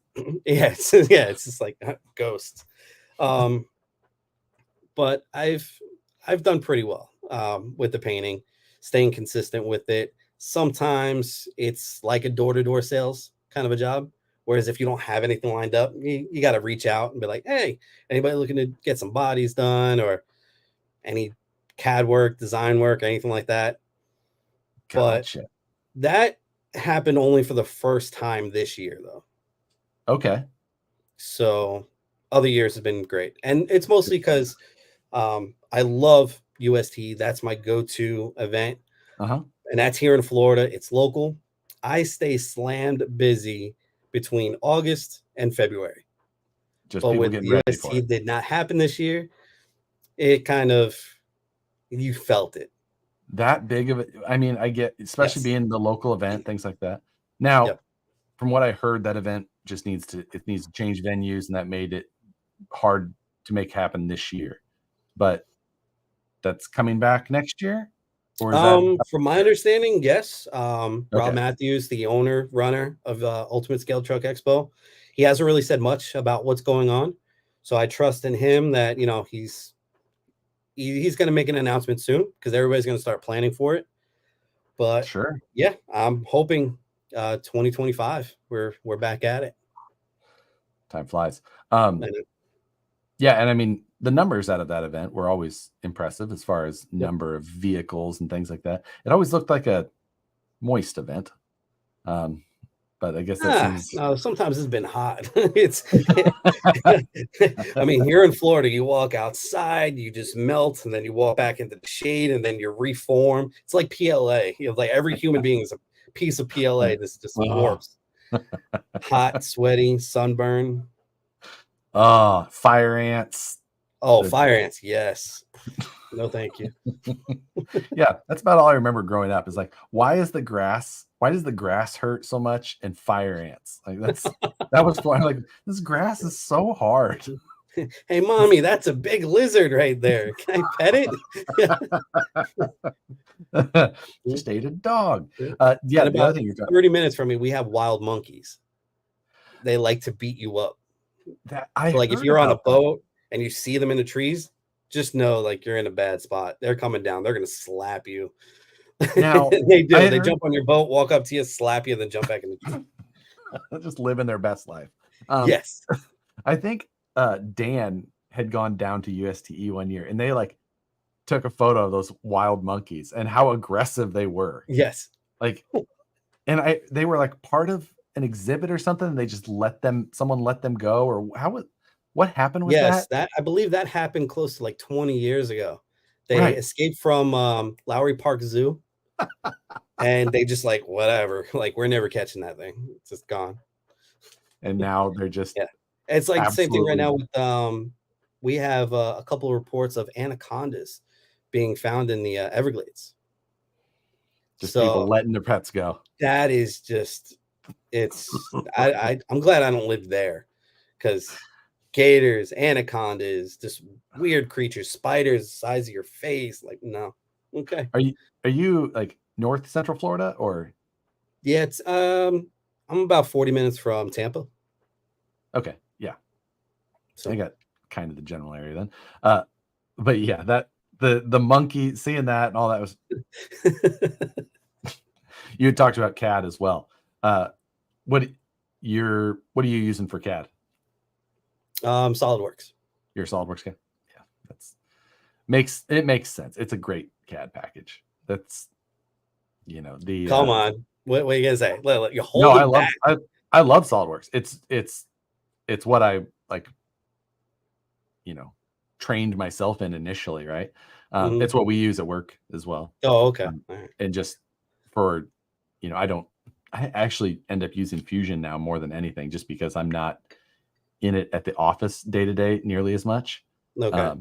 Yeah, it's just like ghosts. But I've done pretty well with the painting, staying consistent with it. Sometimes it's like a door-to-door sales kind of a job. Whereas if you don't have anything lined up, you got to reach out and be like, hey, anybody looking to get some bodies done or any CAD work, design work, anything like that. Gotcha. But that happened only for the first time this year, though. Okay. So other years have been great. And it's mostly because I love UST. That's my go-to event. And that's here in Florida. It's local. I stay slammed busy between August and February. Just people getting ready for it. Did not happen this year. It kind of, you felt it. That big of it. I mean, I get, especially being the local event, things like that. Now, from what I heard, that event just needs to change venues, and that made it hard to make happen this year. But that's coming back next year? Or is from my understanding, yes. Rob Matthews, the owner, runner of Ultimate Scale Truck Expo, he hasn't really said much about what's going on. So I trust in him that, he's he's going to make an announcement soon because everybody's going to start planning for it. But Sure. yeah, I'm hoping 2025 we're back at it. Time flies. And Yeah, and I mean the numbers out of that event were always impressive as far as number of vehicles and things like that. It always looked like a moist event. But I guess that seems no, sometimes it's been hot. It's I mean, here in Florida, you walk outside, you just melt, and then you walk back into the shade, and then you reform. It's like PLA. You know, like every human being is a piece of PLA that's just warps. Hot, sweaty, sunburn. fire ants. Oh, fire ants, yes. No, thank you. Yeah, that's about all I remember growing up. Is like, why does the grass hurt so much? And fire ants, like that was fun. Like, this grass is so hard. Hey, mommy, that's a big lizard right there. Can I pet it? Just ate a dog. Yeah, and about 30 minutes from me, we have wild monkeys. They like to beat you up. Like if you're on a boat and you see them in the trees, just know like you're in a bad spot. They're coming down. They're gonna slap you. Now they do. They jump on your boat, walk up to you, slap you, then jump back in the tree. Just living their best life. Yes. I think Dan had gone down to USTE one year, and they like took a photo of those wild monkeys and how aggressive they were. Yes. Like, and they were like part of an exhibit or something. And they just someone let them go, or what happened with that? Yes, I believe that happened close to like 20 years ago. They escaped from Lowry Park Zoo, and they just like, whatever, like we're never catching that thing. It's just gone. And now they're just It's like the same thing right now with we have a couple of reports of anacondas being found in the Everglades. Just people letting their pets go. That is just I'm glad I don't live there, because gators, anacondas, just weird creatures, spiders the size of your face. Like, no. Okay. Are you like North Central Florida or? Yeah, it's I'm about 40 minutes from Tampa. Okay. Yeah. So I got kind of the general area then. But yeah, that the monkey, seeing that and all that was you had talked about CAD as well. What are you using for CAD? SolidWorks. Your SolidWorks CAD? Yeah, makes sense. It's a great CAD package. That's the come on. What are you gonna say? You hold I love SolidWorks. It's what I like, trained myself in initially, right? It's what we use at work as well. Oh, okay. And just for, I actually end up using Fusion now more than anything, just because I'm not in it at the office day to day nearly as much. Okay.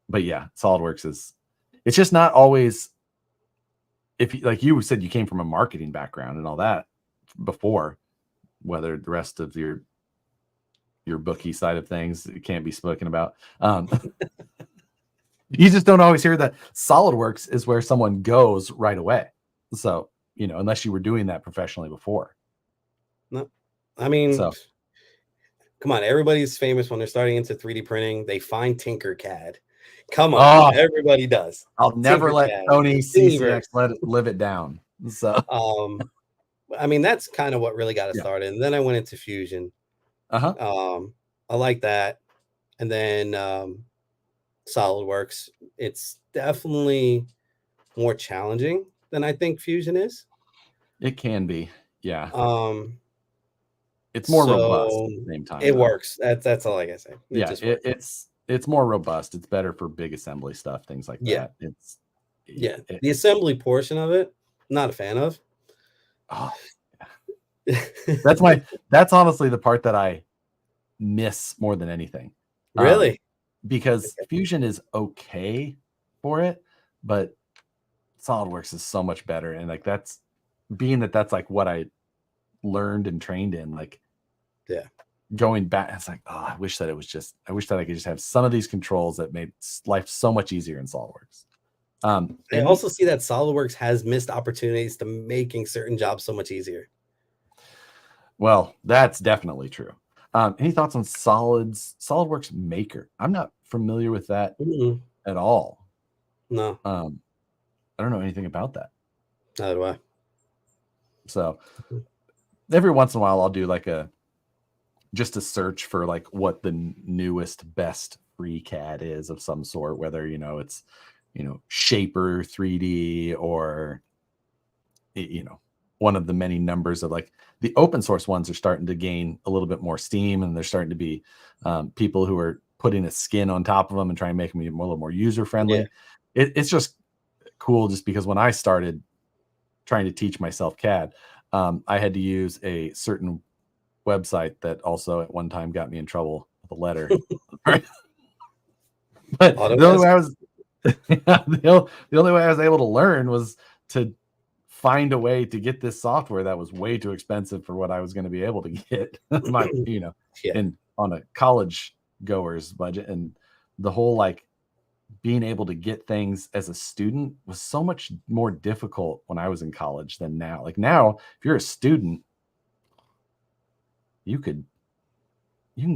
But yeah, SolidWorks it's just not always, like you said, you came from a marketing background and all that before, whether the rest of your bookie side of things can't be spoken about. You just don't always hear that SolidWorks is where someone goes right away. So, unless you were doing that professionally before. No, I mean, come on, everybody's famous when they're starting into 3D printing. They find Tinkercad. Come on, everybody does. I'll never let Sony CCX live it down. So, I mean, that's kind of what really got us started. And then I went into Fusion. I like that. And then SolidWorks. It's definitely more challenging than I think Fusion is. It can be, yeah. It's more robust at the same time. It works. That's all I gotta say. It's more robust. It's better for big assembly stuff, things like that. The assembly portion of it, not a fan of. Oh, that's honestly the part that I miss more than anything. Really? Because Fusion is okay for it, but SolidWorks is so much better. And like that's like what I learned and trained in. Like, going back, it's like, I wish that I could just have some of these controls that made life so much easier in SolidWorks. I also see that SolidWorks has missed opportunities to making certain jobs so much easier. Well, that's definitely true. Any thoughts on SolidWorks Maker? I'm not familiar with that at all. No. I don't know anything about that. Neither do I. So every once in a while I'll do like just a search for like what the newest best free CAD is of some sort, whether it's Shaper 3D or one of the many numbers of like the open source ones are starting to gain a little bit more steam, and there's starting to be people who are putting a skin on top of them and trying to make them a little more user friendly. It's just cool, just because when I started trying to teach myself CAD, I had to use a certain website that also at one time got me in trouble with a letter. But the only way I was the only way I was able to learn was to find a way to get this software that was way too expensive for what I was going to be able to get my in on a college goer's budget. And the whole like being able to get things as a student was so much more difficult when I was in college than now. Like now, if you're a student, you can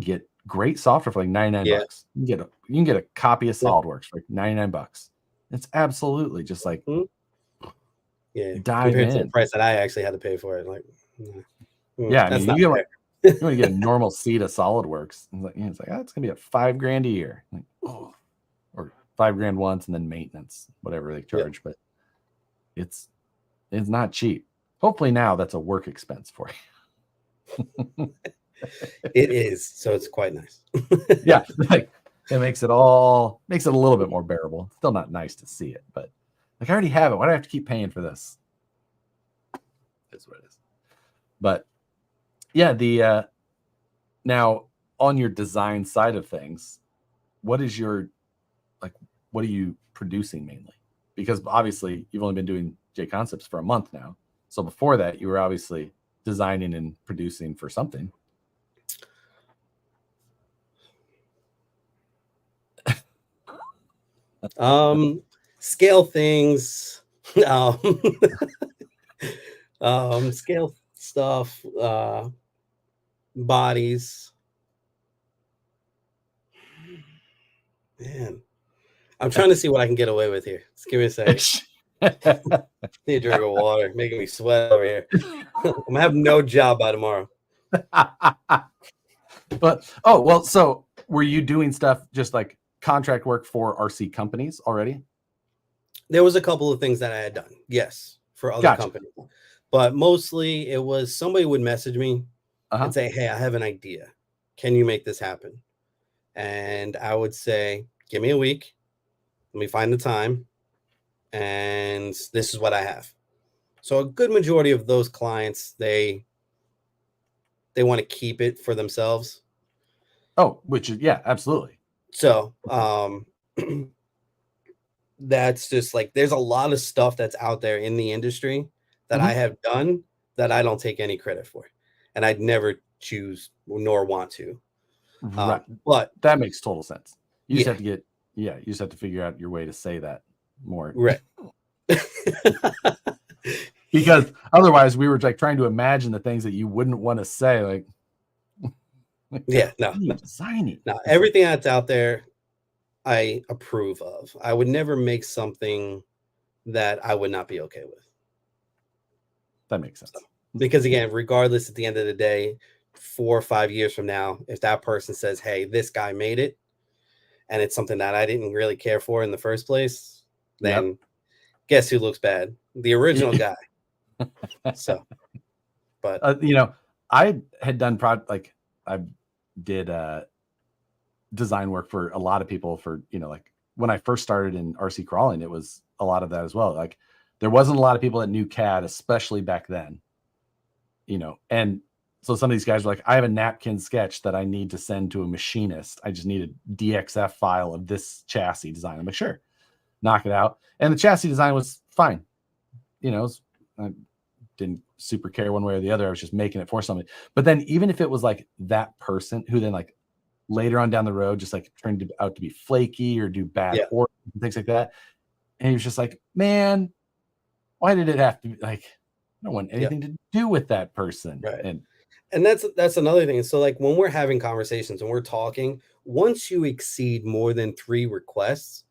get great software for like 99 bucks. You can get a copy of SolidWorks for like 99 bucks. It's absolutely just like dive compared in. to the price that I actually had to pay for it. Like, I mean, you want to get a normal seat of SolidWorks. It's like, it's gonna be $5,000 a year, like, or $5,000 once and then maintenance, whatever they charge. But it's not cheap. Hopefully now that's a work expense for you. It is, so it's quite nice. Like it makes it a little bit more bearable. Still not nice to see it, but like I already have it. Why do I have to keep paying for this? That's what it is. But the now on your design side of things, what is your what are you producing mainly? Because obviously you've only been doing J Concepts for a month now. So before that, you were obviously designing and producing for something. Scale things, scale stuff, bodies. Man, I'm trying to see what I can get away with here. Just give me a second. Need a drink of water, making me sweat over here. I'm gonna have no job by tomorrow. But so were you doing stuff just like contract work for RC companies already? There was a couple of things that I had done, yes, for other companies, but mostly it was somebody would message me and say, "Hey, I have an idea. Can you make this happen?" And I would say, "Give me a week. Let me find the time. And this is what I have." So a good majority of those clients, they want to keep it for themselves. Oh, which is, absolutely. So that's just like, there's a lot of stuff that's out there in the industry that I have done that I don't take any credit for. And I'd never choose nor want to. Right. But that makes total sense. You just have to you just have to figure out your way to say that more. Right. Because otherwise we were like trying to imagine the things that you wouldn't want to say, like designing. No, everything that's out there I approve of. I would never make something that I would not be okay with. That makes sense. Because again, regardless, at the end of the day, 4 or 5 years from now, if that person says, "Hey, this guy made it," and it's something that I didn't really care for in the first place, then guess who looks bad? The original guy. So, but I had done I did design work for a lot of people for, like when I first started in RC crawling, it was a lot of that as well. Like there wasn't a lot of people that knew CAD, especially back then, and so some of these guys were like, I have a napkin sketch that I need to send to a machinist. I just need a DXF file of this chassis design. I'm like, sure, knock it out. And the chassis design was fine. I didn't super care one way or the other. I was just making it for somebody. But then even if it was like that person who then like later on down the road just like turned out to be flaky or do bad or things like that, and he was just like, man, why did it have to be like, I don't want anything to do with that person. Right. And that's another thing. So like when we're having conversations and we're talking, once you exceed more than 3 requests,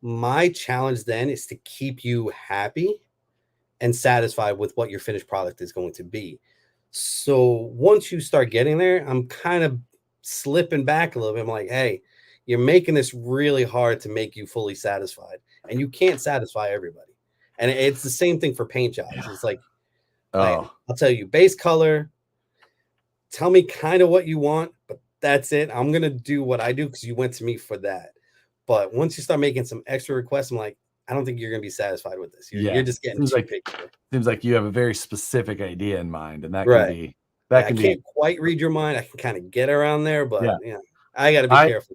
My challenge then is to keep you happy and satisfied with what your finished product is going to be. So once you start getting there, I'm kind of slipping back a little bit. I'm like, hey, you're making this really hard to make you fully satisfied, and you can't satisfy everybody. And it's the same thing for paint jobs. It's like, Oh, I'll tell you, base color, tell me kind of what you want, but that's it. I'm going to do what I do because you went to me for that. But once you start making some extra requests, I'm like, I don't think you're going to be satisfied with this. You're just getting too picky. Seems like you have a very specific idea in mind, and that Right. can be I can't quite read your mind. I can kind of get around there, but yeah, I got to be careful.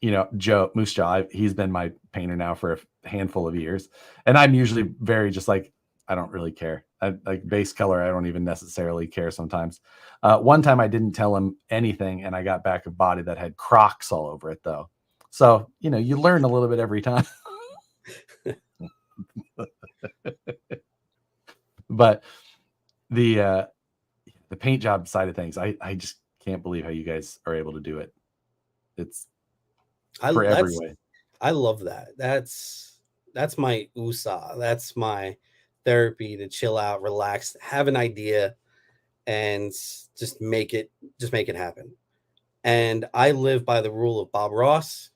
You know, Moose Jaw, he's been my painter now for a handful of years, and I'm usually very just like, I don't really care. Like base color, I don't even necessarily care sometimes. One time I didn't tell him anything, and I got back a body that had Crocs all over it, though. So, you know, you learn a little bit every time. But the paint job side of things, I just can't believe how you guys are able to do it. It's for every way. I love that. That's my USA. That's my therapy to chill out, relax, have an idea, and just make it happen. And I live by the rule of Bob Ross: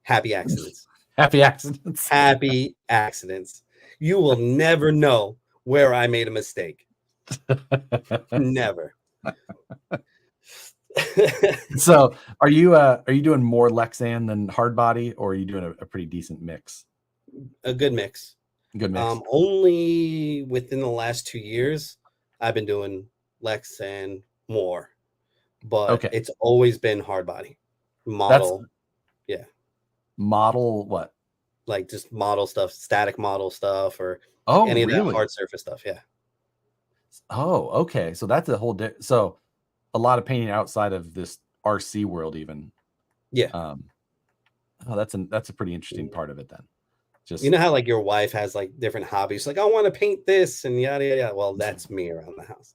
happy accidents. Happy accidents. Happy accidents. You will never know where I made a mistake. Never. So are you doing more Lexan than hard body, or are you doing a pretty decent mix? A good mix. Only within the last 2 years I've been doing Lexan more, but it's always been hard body model. Model what? Like just model stuff, static model stuff, or any of that hard surface stuff. Yeah. Oh, okay. So that's a whole so a lot of painting outside of this RC world, even. Yeah. Oh, that's a pretty interesting part of it then. Just, you know how like your wife has like different hobbies, like I want to paint this and yada yada. Well, that's me around the house.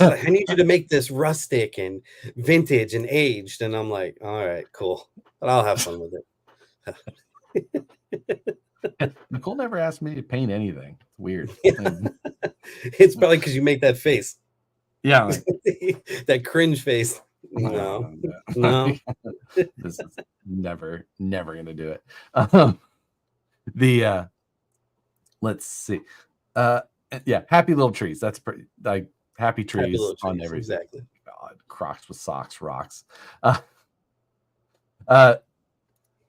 Like, I need you to make this rustic and vintage and aged, and I'm like, all right, cool, but I'll have fun with it. Nicole never asked me to paint anything. It's weird. It's probably because you make that face. Yeah, like, that cringe face. No. This is never gonna do it. Let's see. Yeah, happy little trees. That's pretty like happy trees on everything. Exactly. God, Crocs with socks rocks.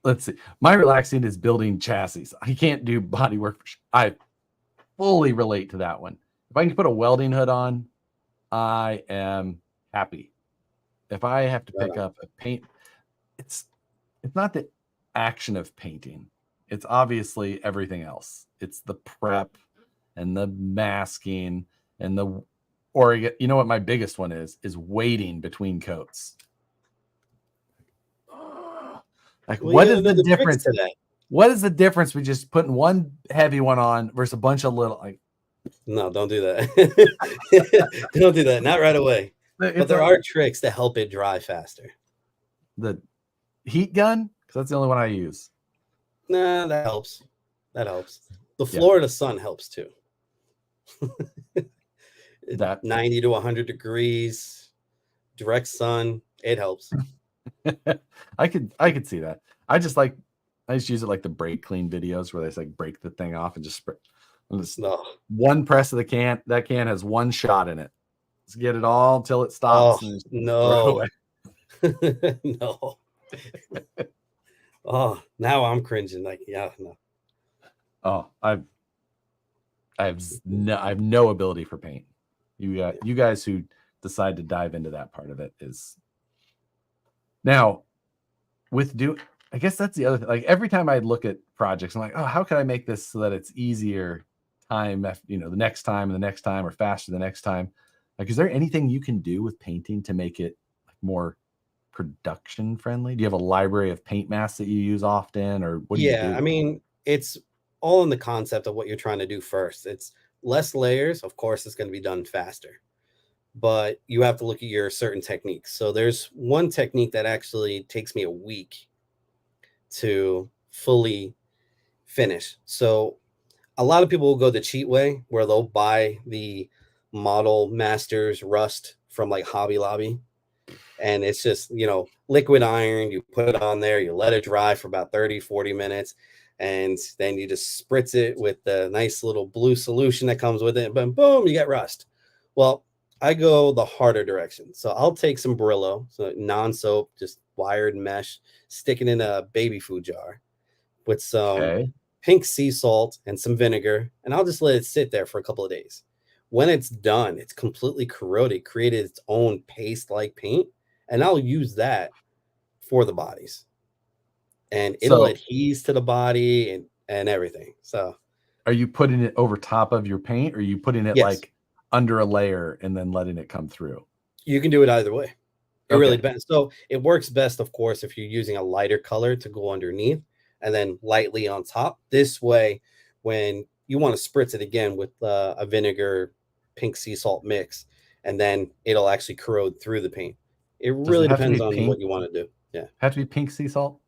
Let's see. My relaxing is building chassis. I can't do body work. I fully relate to that one. If I can put a welding hood on, I am happy. If I have to pick up a paint, it's not the action of painting. It's obviously everything else. It's the prep and the masking and you know what my biggest one is waiting between coats. Like, what is the difference to that? What is the difference with just putting one heavy one on versus a bunch of little, like? No, don't do that. Don't do that. Not right away. But there are tricks to help it dry faster. The heat gun, because that's the only one I use. Nah, that helps. The Florida sun helps too. That 90 to 100 degrees, direct sun, it helps. I could see that. I just use it like the brake clean videos where they just like break the thing off and just spray. One press of the can. That can has one shot in it. Let's get it all till it stops. Oh, no. No. Oh, now I'm cringing. Like, yeah, no. Oh, I have no ability for paint. You guys who decide to dive into that part of it is now I guess that's the other thing. Like every time I look at projects, I'm like, oh, how can I make this so that it's easier the next time and the next time, or faster the next time? Like, is there anything you can do with painting to make it more production friendly? Do you have a library of paint masks that you use often, or what do you do? I mean, it's all in the concept of what you're trying to do first. It's less layers. Of course, it's going to be done faster, but you have to look at your certain techniques. So there's one technique that actually takes me a week to fully finish. So a lot of people will go the cheat way where they'll buy the Model Masters Rust from like Hobby Lobby. And it's just, liquid iron. You put it on there, you let it dry for about 30, 40 minutes. And then you just spritz it with the nice little blue solution that comes with it. But boom, you get rust. Well, I go the harder direction. So I'll take some Brillo, so non-soap, just wired mesh, stick it in a baby food jar with some pink sea salt and some vinegar, and I'll just let it sit there for a couple of days. When it's done, it's completely corroded, created its own paste-like paint, and I'll use that for the bodies. And it'll adhere to the body and everything. So are you putting it over top of your paint, or are you putting it like under a layer and then letting it come through? You can do it either way. It really depends. So it works best, of course, if you're using a lighter color to go underneath and then lightly on top. This way, when you want to spritz it again with a vinegar, pink sea salt mix, and then it'll actually corrode through the paint. It really depends on what you want to do. Yeah. Have to be pink sea salt?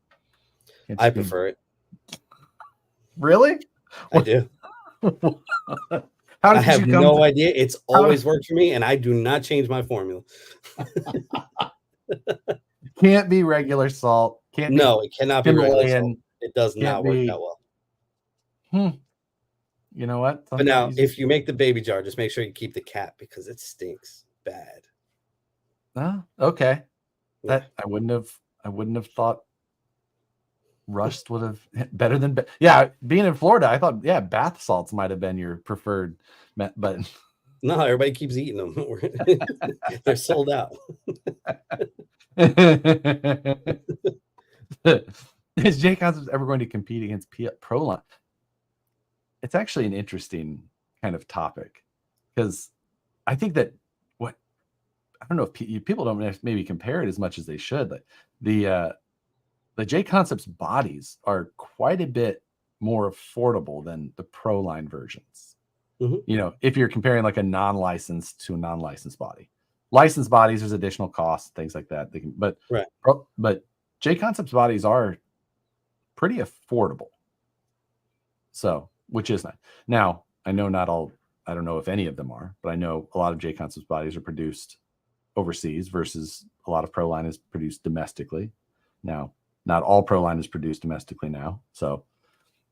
I prefer it. Really? I do. I have no idea. It's always worked for me, and I do not change my formula. Can't be regular salt. It cannot be regular salt. It does not work that well. You know what? But now, if you make the baby jar, just make sure you keep the cap because it stinks bad. Oh, okay. That I wouldn't have thought rust would have better than being in Florida. I thought bath salts might have been your preferred, but no, everybody keeps eating them. They're sold out. Is J Concepts ever going to compete against Proline? It's actually an interesting kind of topic, because I think that I don't know if people don't maybe compare it as much as they should. Like the J Concepts bodies are quite a bit more affordable than the Proline versions. Mm-hmm. If you're comparing like a non-licensed to a non-licensed body. Licensed bodies, there's additional costs, things like that. But J Concepts bodies are pretty affordable. So, which is nice. Now, I know not all, I don't know if any of them are, but I know a lot of J Concepts bodies are produced overseas versus a lot of Proline is produced domestically. Now, not all Proline is produced domestically now. So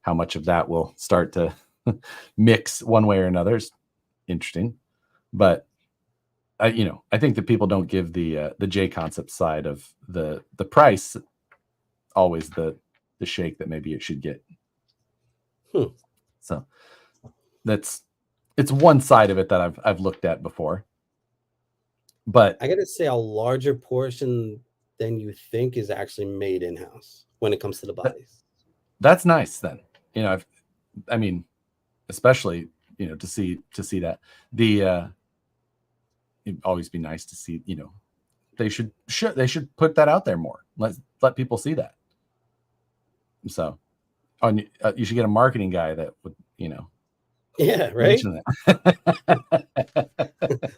how much of that will start to mix one way or another is interesting. But I think that people don't give the J Concept side of the price always the shake that maybe it should get. So it's one side of it that I've looked at before. But I gotta say, a larger portion than you think is actually made in-house when it comes to the bodies. That's nice then. Especially, to see that. It'd always be nice to see, they should put that out there more. Let people see that. So you should get a marketing guy that would, yeah, right.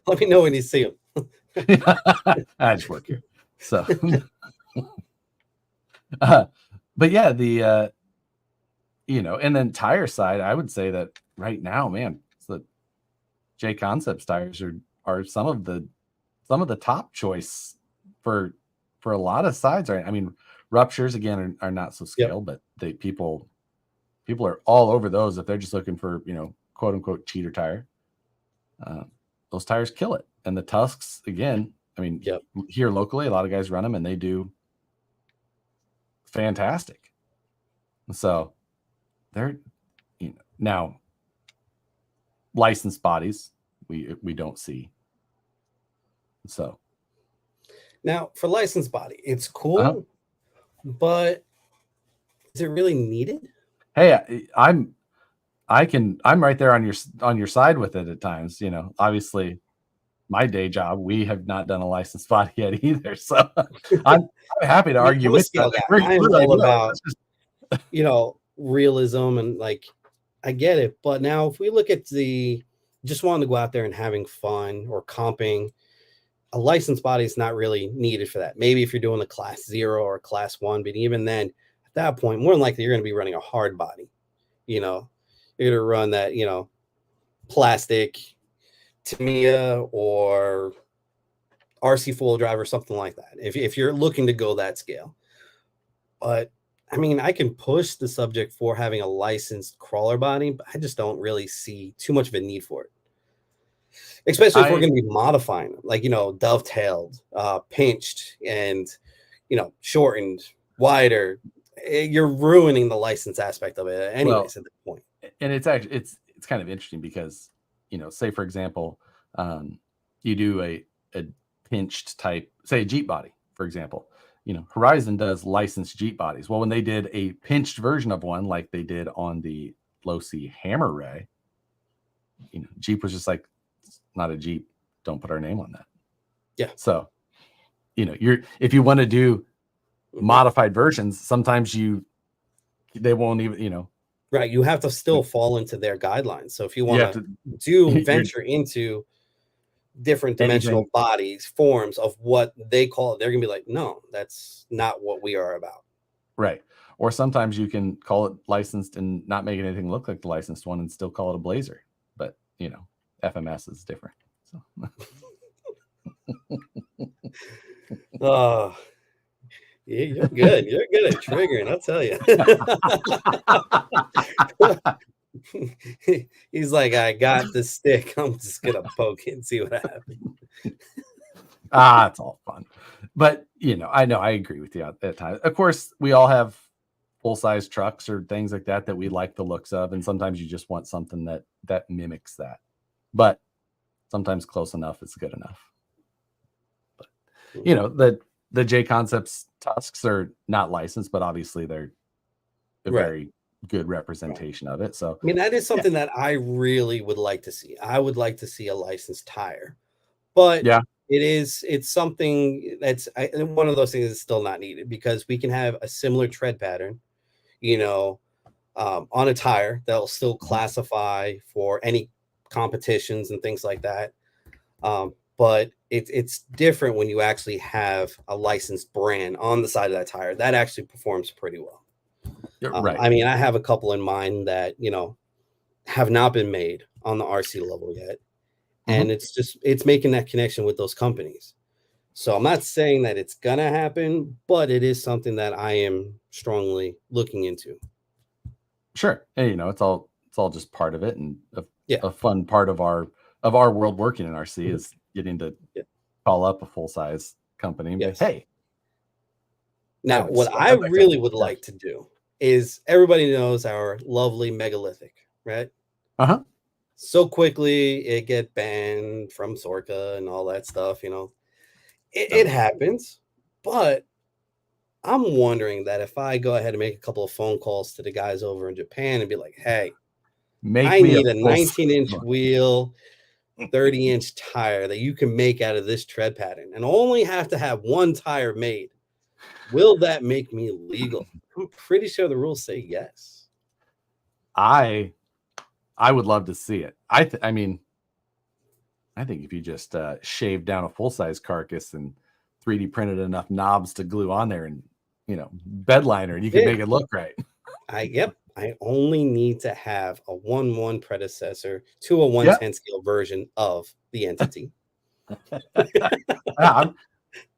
Let me know when you see him. I just work here. So, but yeah, and then tire side, I would say that right now, man, the J Concepts tires are some of the top choice for a lot of sides, right? I mean, ruptures again are not so scale, but people are all over those if they're just looking for, quote unquote cheater tire. Those tires kill it. And the Tusks, again, I mean, here locally, a lot of guys run them and they do fantastic. So they're, now licensed bodies we don't see. So now for licensed body, it's cool, but is it really needed? Hey, I'm right there on your side with it at times. Obviously my day job, we have not done a licensed body yet either. So I'm happy to argue with you. I'm all about, realism and I get it. But now if we look at just wanting to go out there and having fun or comping, a licensed body is not really needed for that. Maybe if you're doing a class 0 or class 1, but even then, at that point, more than likely you're going to be running a hard body. You know, you're going to run that, you know, plastic Tamiya or RC full drive or something like that. If you're looking to go that scale. But I mean, I can push the subject for having a licensed crawler body, but I just don't really see too much of a need for it. Especially if we're going to be modifying them, like, you know, dovetailed, pinched, and, you know, shortened, wider. You're ruining the license aspect of it anyways at this point. And it's actually, it's kind of interesting because, you know, say for example, you do a pinched type, say a Jeep body, for example. You know, Horizon does licensed Jeep bodies. Well, when they did a pinched version of one, like they did on the Losi Hammer Ray, you know, Jeep was just like, not a Jeep, don't put our name on that. Yeah. So, you know, if you want to do modified versions, sometimes they won't even, you know. Right. You have to still fall into their guidelines. So if you want to do venture into different dimensional bodies, forms of what they call it, they're gonna be like, no, that's not what we are about. Right. Or sometimes you can call it licensed and not make anything look like the licensed one and still call it a Blazer. But, you know, FMS is different. So. Oh, yeah, you're good. You're good at triggering, I'll tell you. He's like, I got the stick. I'm just gonna poke it and see what happens. It's all fun. But, you know, I agree with you at that time. Of course, we all have full-size trucks or things like that we like the looks of, and sometimes you just want something that mimics that. But sometimes close enough is good enough. But, you know, the J Concepts Tusks are not licensed, but obviously they're a very good representation of it. So I mean, that is something that I really would like to see. I would like to see a licensed tire, but it's something that's one of those things that's still not needed, because we can have a similar tread pattern, you know, on a tire that'll still classify for any competitions and things like that. But it's different when you actually have a licensed brand on the side of that tire that actually performs pretty well. I mean, I have a couple in mind that, you know, have not been made on the RC level yet. And it's making that connection with those companies. So I'm not saying that it's gonna happen, but it is something that I am strongly looking into. Sure. And, you know, it's all just part of it, and a fun part of our world working in RC is getting to call up a full-size company and be like, hey. Now, what I really would like to do is, everybody knows our lovely megalithic, right? So quickly it get banned from Sorca and all that stuff, you know. It happens, but I'm wondering that if I go ahead and make a couple of phone calls to the guys over in Japan and be like, hey, I need a 19-inch wheel, 30-inch tire that you can make out of this tread pattern, and only have to have one tire made, will that make me legal? I'm pretty sure the rules say yes. I would love to see it. I mean, I think if you just shave down a full-size carcass and 3D printed enough knobs to glue on there, and, you know, bed liner, and you can make it look right. I only need to have a 1/1 predecessor to a 1/10 scale version of the entity.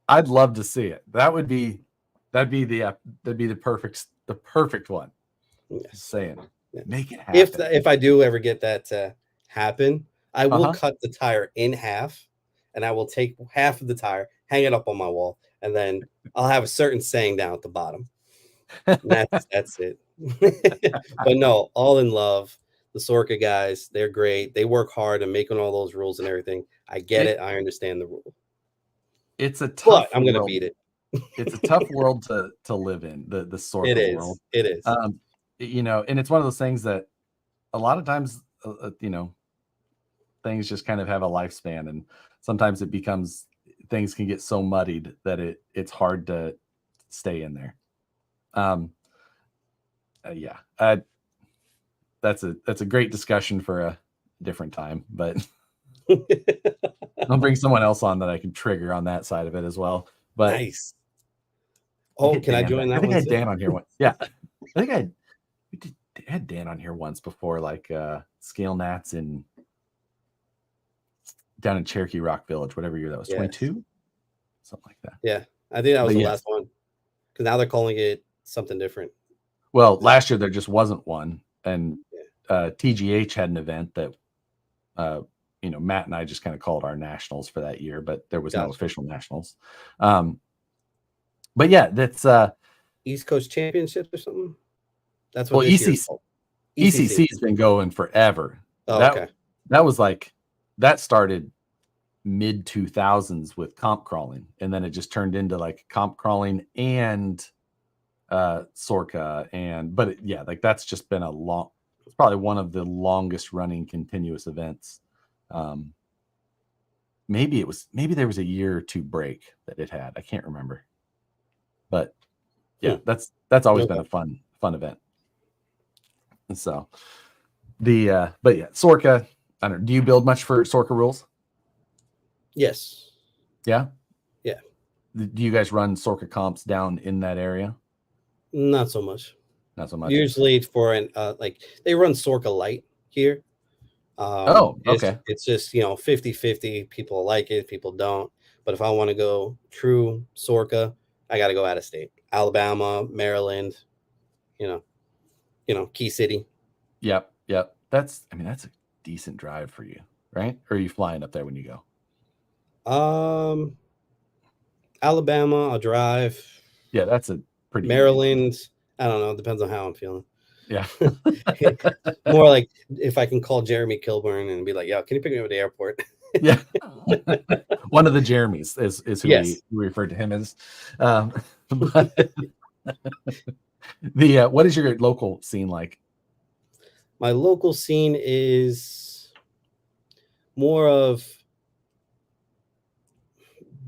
I'd love to see it. That'd be the perfect one. Just saying, make it happen. If I do ever get that to happen, I will cut the tire in half, and I will take half of the tire, hang it up on my wall, and then I'll have a certain saying down at the bottom. And that's it. But no, all in love. The Sorca guys, they're great. They work hard and making all those rules and everything. I get it. I understand the rule. It's a tough. I'm gonna beat it. It's a tough world to live in. The Sorca world. It is. You know, and it's one of those things that a lot of times, you know, things just kind of have a lifespan, and sometimes it becomes, things can get so muddied that it's hard to stay in there. That's a great discussion for a different time, but I'll bring someone else on that I can trigger on that side of it as well. But Nice. Oh, can I join that I think one I had too? Dan on here once. Yeah. I think I had Dan on here once before, like scale gnats down in Cherokee Rock Village, whatever year that was, 22? Something like that. Yeah. I think that was But the yeah. last one. Because now they're calling it something different. Well, last year there just wasn't one. And TGH had an event that Matt and I just kind of called our nationals for that year, but there was no official nationals. But yeah, that's East Coast Championships or something. That's what well, this year's called. ECC has been going forever. Oh, okay. That was like that started mid 2000s with comp crawling, and then it just turned into like comp crawling and Sorca, like that's just been it's probably one of the longest running continuous events. Maybe there was a year or two break that it had. I can't remember, but yeah, that's always been a fun event. And so but yeah, Sorca. I don't know. Do you build much for Sorca rules? Yes. Yeah. Yeah. Do you guys run Sorca comps down in that area? Not so much. Not so much. Usually for like they run Sorca Light here. Okay. It's just 50-50. People like it, people don't. But if I want to go true Sorca, I got to go out of state. Alabama, Maryland, Key City. Yep. That's a decent drive for you, right? Or are you flying up there when you go? Alabama, I'll drive. Yeah, that's a pretty Maryland. I don't know. It depends on how I'm feeling. Yeah. More like if I can call Jeremy Kilburn and be like, "Yo, can you pick me up at the airport?" Yeah. One of the Jeremys is who we referred to him as. But what is your local scene like? My local scene is more of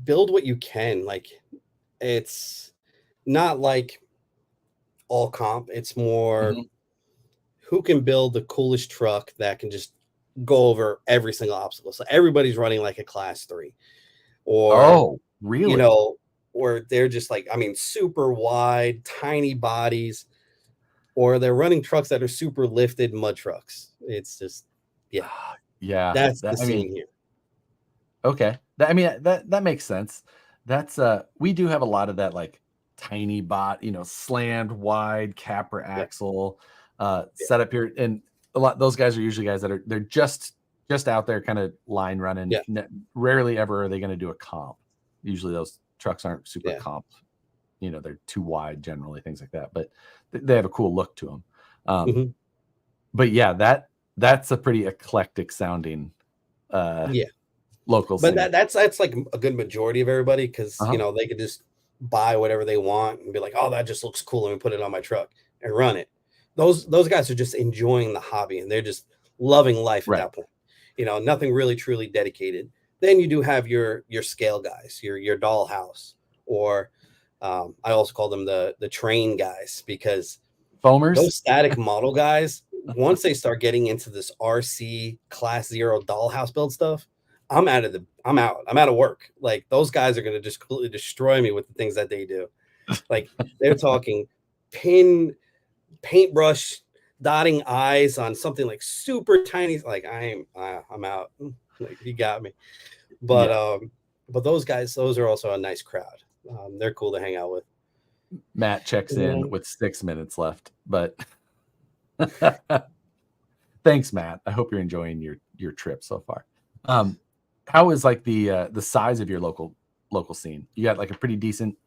build what you can. Like, it's not like all comp. It's more who can build the coolest truck that can just go over every single obstacle. So everybody's running like a class 3, or really? or they're just like, super wide, tiny bodies, or they're running trucks that are super lifted mud trucks. It's just, yeah. That's the scene here. Okay. That makes sense. That's we do have a lot of that, like tiny bot, slammed wide capper axle set up here, and a lot those guys are usually guys that they're just out there kind of line running. Rarely ever are they going to do a comp. Usually those trucks aren't super comp. They're too wide generally, things like that, but they have a cool look to them. But yeah, that's a pretty eclectic sounding local but scene. That's like a good majority of everybody, because they could just buy whatever they want and be like, "Oh, that just looks cool, and put it on my truck and run it." Those guys are just enjoying the hobby, and they're just loving life at that point. Nothing really truly dedicated. Then you do have your scale guys, your dollhouse, or I also call them the train guys, because foamers, those static model guys, once they start getting into this RC class 0 dollhouse build stuff, I'm out of work. Like, those guys are going to just completely destroy me with the things that they do. Like, they're talking paintbrush dotting eyes on something like super tiny. Like, I'm out. Like, you got me. But those guys, those are also a nice crowd. They're cool to hang out with. Matt checks in with 6 minutes left, but thanks, Matt. I hope you're enjoying your trip so far. How is like the size of your local scene? You got like a pretty decent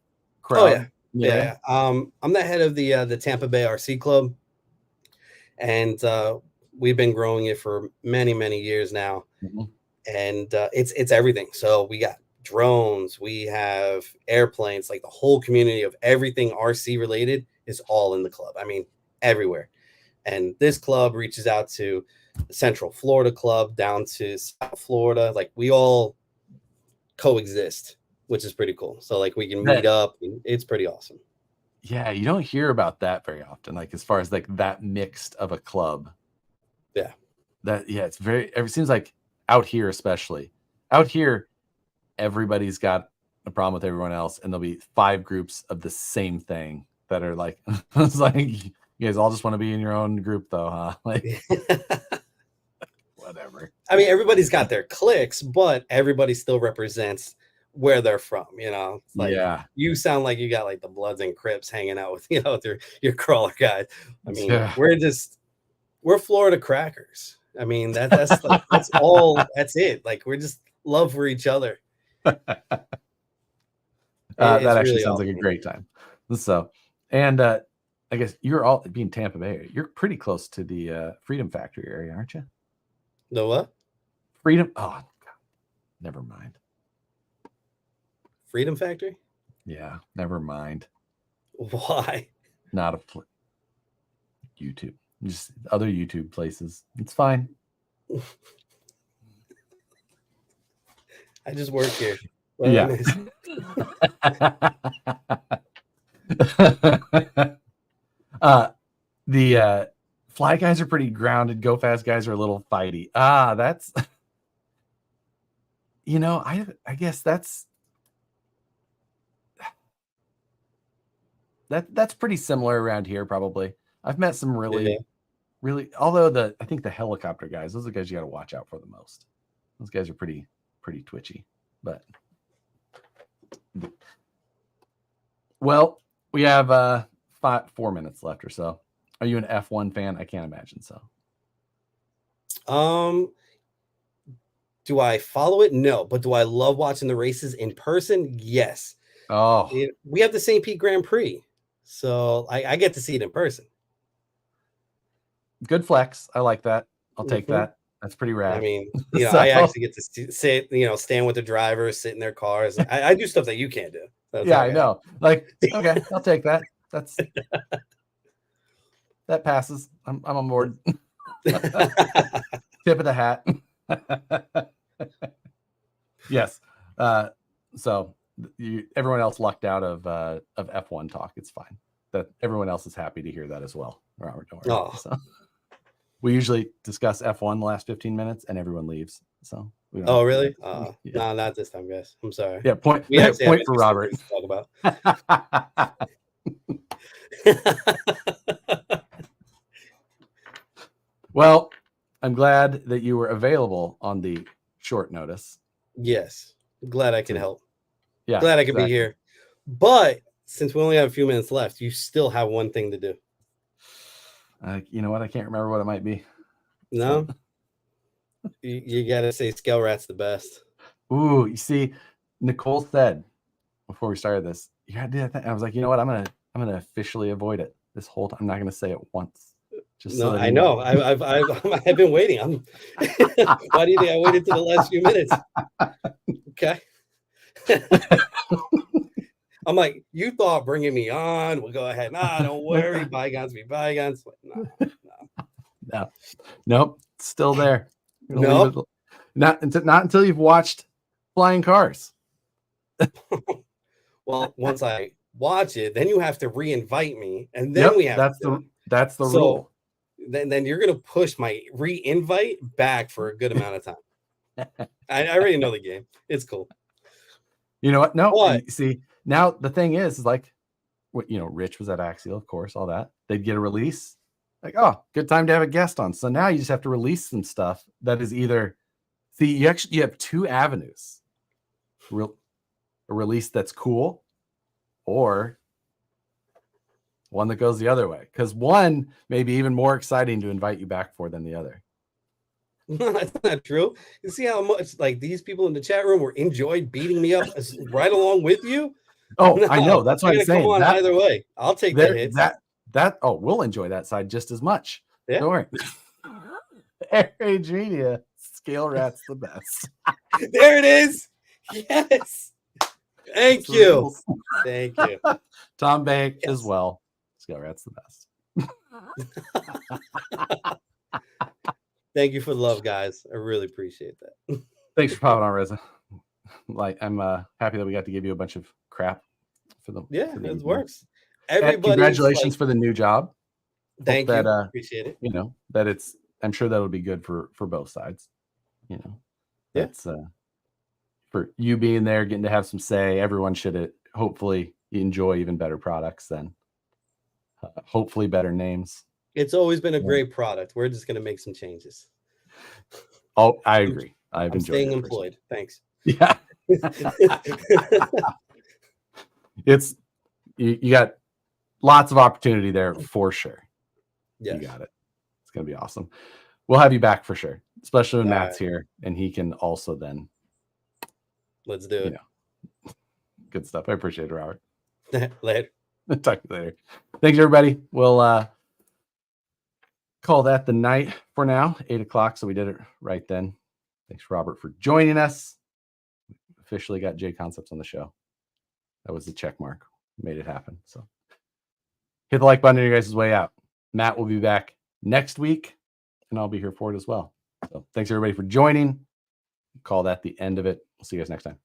crowd? Yeah. I'm the head of the Tampa Bay RC Club, and we've been growing it for many years now. And it's everything. So we got drones, we have airplanes, like the whole community of everything RC related is all in the club. Everywhere. And this club reaches out to the Central Florida club down to South Florida. Like, we all coexist, which is pretty cool. So like, we can meet up, and it's pretty awesome. Yeah, you don't hear about that very often, like as far as like that mixed of a club. Yeah. It seems like out here especially, Out here, everybody's got a problem with everyone else, and there'll be 5 groups of the same thing that are like, it's like you guys all just want to be in your own group, though, huh? Like, whatever. I mean, everybody's got their cliques, but everybody still represents where they're from. It's like you sound like you got like the Bloods and Crips hanging out with with your crawler guys. I mean, we're Florida crackers. I mean, that's all. That's it. Like, we're just love for each other. That actually really sounds like a great time. So, and I guess you're all being Tampa Bay. You're pretty close to the Freedom Factory area, aren't you? The what? Freedom. Oh, God. Never mind. Freedom Factory? Yeah, never mind. Why? Not a YouTube. Just other YouTube places. It's fine. I just work here. Yeah. The fly guys are pretty grounded. Go fast guys are a little fighty. That's I guess that's pretty similar around here. Probably I've met some really although I think the helicopter guys, those are the guys you got to watch out for the most. Those guys are pretty twitchy. But well, we have 4 minutes left or so. Are you an F1 fan? I can't imagine so. Do I follow it? No. But do I love watching the races in person? Yes. Oh, we have the St. Pete Grand Prix, so I get to see it in person. Good flex. I like that. I'll take that. That's pretty rad. I mean, I actually get to sit, stand with the drivers, sit in their cars. I do stuff that you can't do. Yeah, I know. Like, okay, I'll take that. That passes. I'm on board. Tip of the hat. Yes. So everyone else lucked out of F1 talk. It's fine. That everyone else is happy to hear that as well. Robert, don't worry. So, we usually discuss F1 the last 15 minutes and everyone leaves. So we don't really? No, not this time, guys. I'm sorry. Yeah, point for Robert. To talk about. Well, I'm glad that you were available on the short notice. Yes. Glad I can help. Yeah. Glad I could be here. But since we only have a few minutes left, you still have one thing to do. You know what? I can't remember what it might be. No? You got to say Scale Rat's the best. Ooh, you see, Nicole said before we started this, you got to do that thing. I was like, you know what? I'm gonna officially avoid it this whole time. I'm not going to say it once. Just no, I know. I've been waiting. Why do you think I waited to the last few minutes? Okay. I'm like, you thought bringing me on, we'll go ahead. Nah, don't worry. Bygones be bygones. No. Nope. Still there. No. Not until you've watched Flying Cars. Well, once I watch it, then you have to re-invite me, and then we have that's the rule. Then you're gonna push my re-invite back for a good amount of time. I already know the game. It's cool. You know what? No, see, now the thing is like, Rich was at Axial, of course, all that. They'd get a release. Like, oh, good time to have a guest on. So now you just have to release some stuff that is either, you have 2 avenues. A release that's cool, or one that goes the other way. Because one may be even more exciting to invite you back for than the other. No, that's not true. You see how much like these people in the chat room were enjoyed beating me up right along with you? Oh, no, I know. That's what I'm saying. Come on, either way. I'll take the hits. We'll enjoy that side just as much. Yeah. Don't worry. Age Media, Scale Rat's the best. There it is. Yes. Thank you. Thank you. Tom Bank as well. Scale Rat's the best. Thank you for the love, guys. I really appreciate that. Thanks for popping on, Reza. Like, I'm happy that we got to give you a bunch of crap for the. Yeah, for the it works. Everybody, congratulations for the new job. Thank you. Appreciate it. That I'm sure that'll be good for both sides. That's for you being there, getting to have some say. Everyone should hopefully enjoy even better products then. Hopefully better names. It's always been a great product. We're just going to make some changes. Oh, I agree. I'm staying employed. Thanks. Yeah. You got lots of opportunity there for sure. Yes. You got it. It's going to be awesome. We'll have you back for sure, especially when Matt's here and he can also then. Let's do it. Good stuff. I appreciate it, Robert. Later. Talk to you later. Thanks, everybody. We'll call that the night for now, 8:00. So we did it right then. Thanks, Robert, for joining us. Officially got J Concepts on the show. That was the check mark. Made it happen. So hit the like button on your guys' way out. Matt will be back next week, and I'll be here for it as well. So thanks, everybody, for joining. Call that the end of it. We'll see you guys next time.